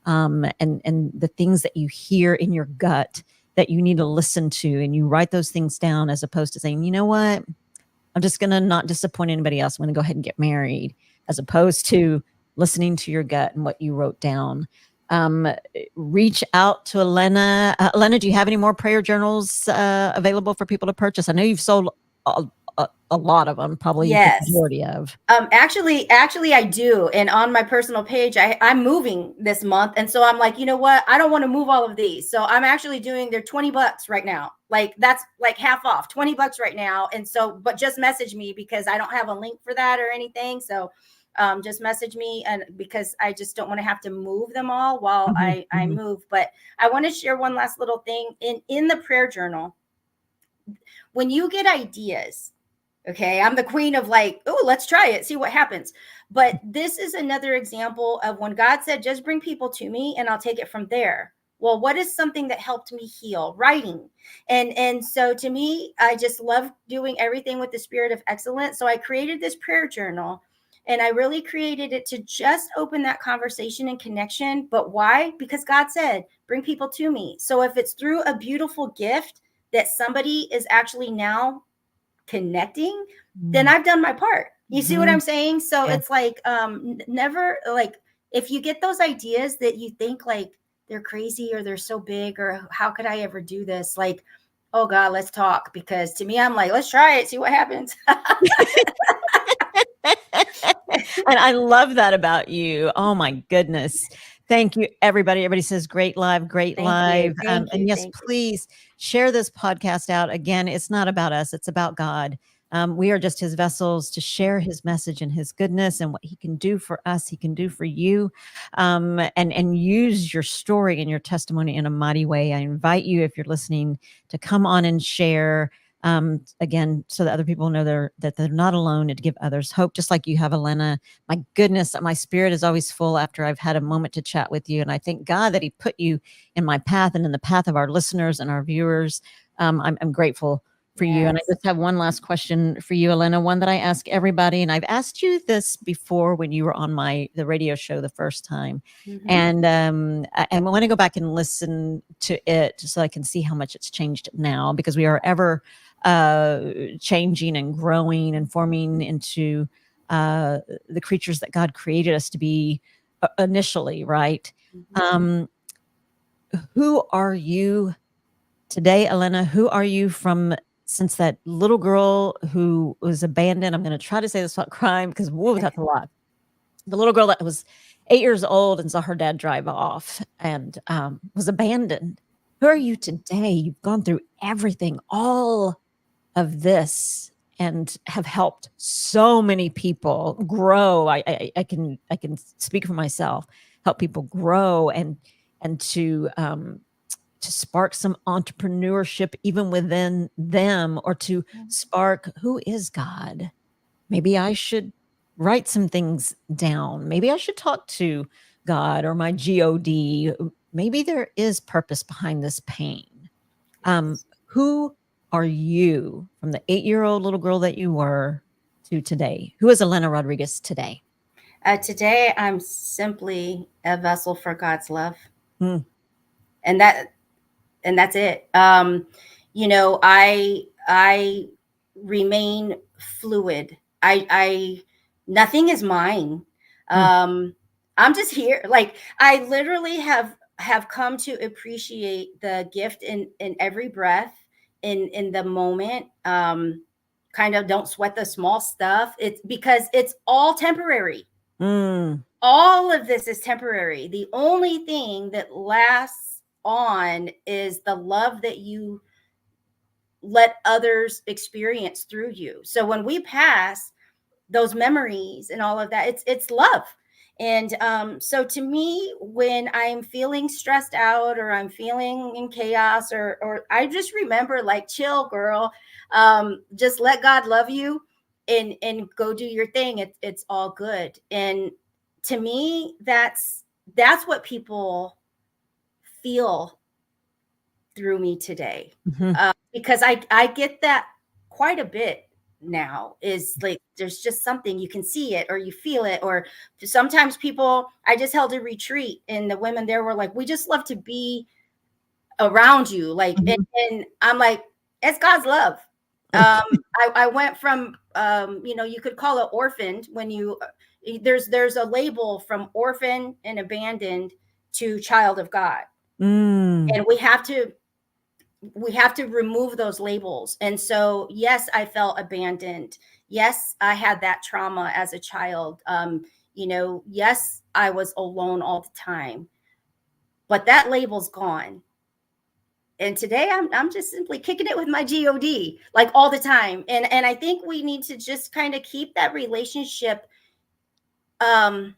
and the things that you hear in your gut that you need to listen to, and you write those things down as opposed to saying, you know what, I'm just going to not disappoint anybody else. I'm going to go ahead and get married, as opposed to listening to your gut and what you wrote down. Reach out to Elena. Elena, do you have any more prayer journals available for people to purchase? I know you've sold a lot of them, probably the Yes. majority of. Actually, I do. And on my personal page, I'm moving this month. And so I'm like, you know what? I don't want to move all of these. So I'm actually doing, they're $20 right now. Like that's like half off, $20 right now. And so, but just message me because I don't have a link for that or anything. So just message me, and because I just don't want to have to move them all while I move. But I want to share one last little thing in the prayer journal. When you get ideas, okay, I'm the queen of like, oh, let's try it, see what happens. But this is another example of when God said, just bring people to me and I'll take it from there. Well, what is something that helped me heal? Writing. And so to me, I just love doing everything with the spirit of excellence. So I created this prayer journal, and I really created it to just open that conversation and connection. But why? Because God said, bring people to me. So if it's through a beautiful gift that somebody is actually now connecting, then I've done my part. You see what I'm saying? So Yeah. it's like never, like, if you get those ideas that you think like they're crazy or they're so big or how could I ever do this, like, oh God, let's talk. Because to me, I'm like, let's try it, see what happens. And I love that about you. Oh my goodness. Thank you, everybody. Everybody says great live, great Thank you, live. And yes, thank you. please share this podcast out. Again, it's not about us, it's about God. We are just his vessels to share his message and his goodness and what he can do for us, he can do for you. And use your story and your testimony in a mighty way. I invite you, if you're listening, to come on and share, again, so that other people know that they're not alone, and to give others hope, just like you have, Elena. My goodness, my spirit is always full after I've had a moment to chat with you. And I thank God that he put you in my path and in the path of our listeners and our viewers. I'm grateful for you. And I Yes. just have one last question for you, Elena, one that I ask everybody. And I've asked you this before when you were on the radio show the first time. And I want to go back and listen to it just so I can see how much it's changed now, because we are ever changing and growing and forming into the creatures that God created us to be initially, right? Who are you today, Elena? Who are you from, since that little girl who was abandoned? I'm going to try to say this without crying, because whoa, that's a lot. The little girl that was 8 years old and saw her dad drive off and was abandoned. Who are you today? You've gone through everything, all of this, and have helped so many people grow. I can speak for myself, help people grow, and to spark some entrepreneurship even within them, or to spark, who is God? Maybe I should write some things down. Maybe I should talk to God or my God. Maybe there is purpose behind this pain. Who are you, from the 8-year-old little girl that you were to today? Who is Elena Rodriguez today? Today, I'm simply a vessel for God's love, Mm. and that's it. You know, I remain fluid. I nothing is mine. Mm. I'm just here. Like, I literally have come to appreciate the gift in every breath, in the moment. Kind of don't sweat the small stuff. It's because it's all temporary. Mm. All of this is temporary. The only thing that lasts on is the love that you let others experience through you. So when we pass, those memories and all of that, it's love. And so to me, when I'm feeling stressed out or I'm feeling in chaos, or I just remember, like, chill, girl, just let God love you, and go do your thing. It's all good. And to me, that's what people feel through me today. Mhm. Because I get that quite a bit now, is like there's just something, you can see it or you feel it. Or sometimes people, I just held a retreat and the women there were like, we just love to be around you, like, Mhm. and I'm like, it's God's love. I went from you could call it orphaned when you there's a label from orphan and abandoned to child of God, Mm. and we have to remove those labels. And so, yes, I felt abandoned. Yes, I had that trauma as a child. Yes, I was alone all the time, but that label's gone. And today I'm just simply kicking it with my God, like all the time. And I think we need to just kind of keep that relationship um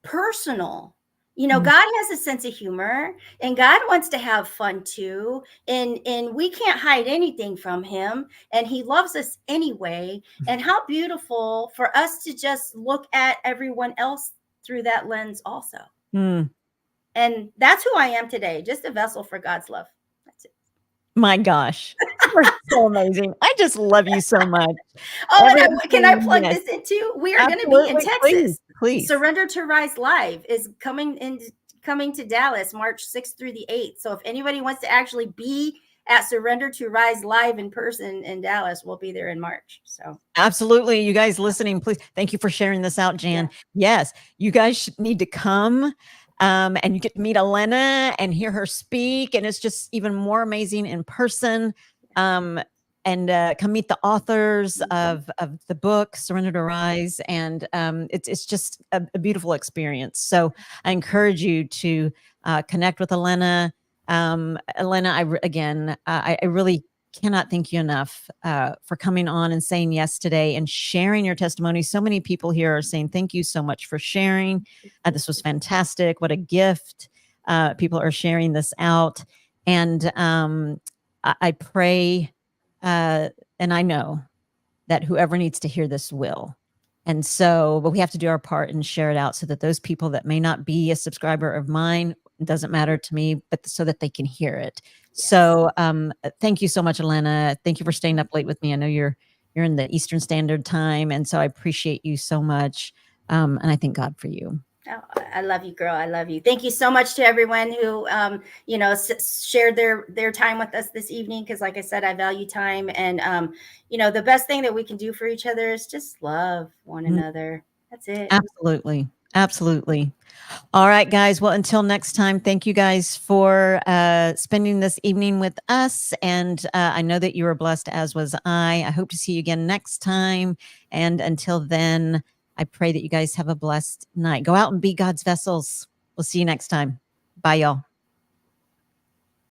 personal. Mm. God has a sense of humor, and God wants to have fun too. And we can't hide anything from him, and he loves us anyway. And how beautiful for us to just look at everyone else through that lens also. Mm. And that's who I am today, just a vessel for God's love. That's it. My gosh. You're so amazing. I just love you so much. Oh, and can I Everything, plug yes, this in too? We are going to be in absolutely. Please, Texas. please. Surrender to Rise Live is coming to Dallas March 6th through the 8th. So if anybody wants to actually be at Surrender to Rise Live in person in Dallas, we'll be there in March. So Absolutely. You guys listening, please. Thank you for sharing this out, Jan. yeah. Yes, you guys need to come. And you get to meet Elena and hear her speak. And it's just even more amazing in person. And come meet the authors of the book, Surrender to Rise. And it's just a beautiful experience. So I encourage you to connect with Elena. Elena, I really cannot thank you enough for coming on and saying yes today and sharing your testimony. So many people here are saying thank you so much for sharing. This was fantastic. What a gift. People are sharing this out. And I pray, and I know that whoever needs to hear this will. And so, but we have to do our part and share it out so that those people that may not be a subscriber of mine, it doesn't matter to me, but so that they can hear it. Yes. So thank you so much, Elena. Thank you for staying up late with me. I know you're in the Eastern Standard Time. And so I appreciate you so much. And I thank God for you. Oh, I love you, girl. I love you. Thank you so much to everyone who, shared their time with us this evening. Because, like I said, I value time, and the best thing that we can do for each other is just love one another. That's it. Absolutely. Absolutely. All right, guys. Well, until next time, thank you guys for spending this evening with us. And I know that you were blessed, as was I. I hope to see you again next time. And until then, I pray that you guys have a blessed night. Go out and be God's vessels. We'll see you next time. Bye, y'all.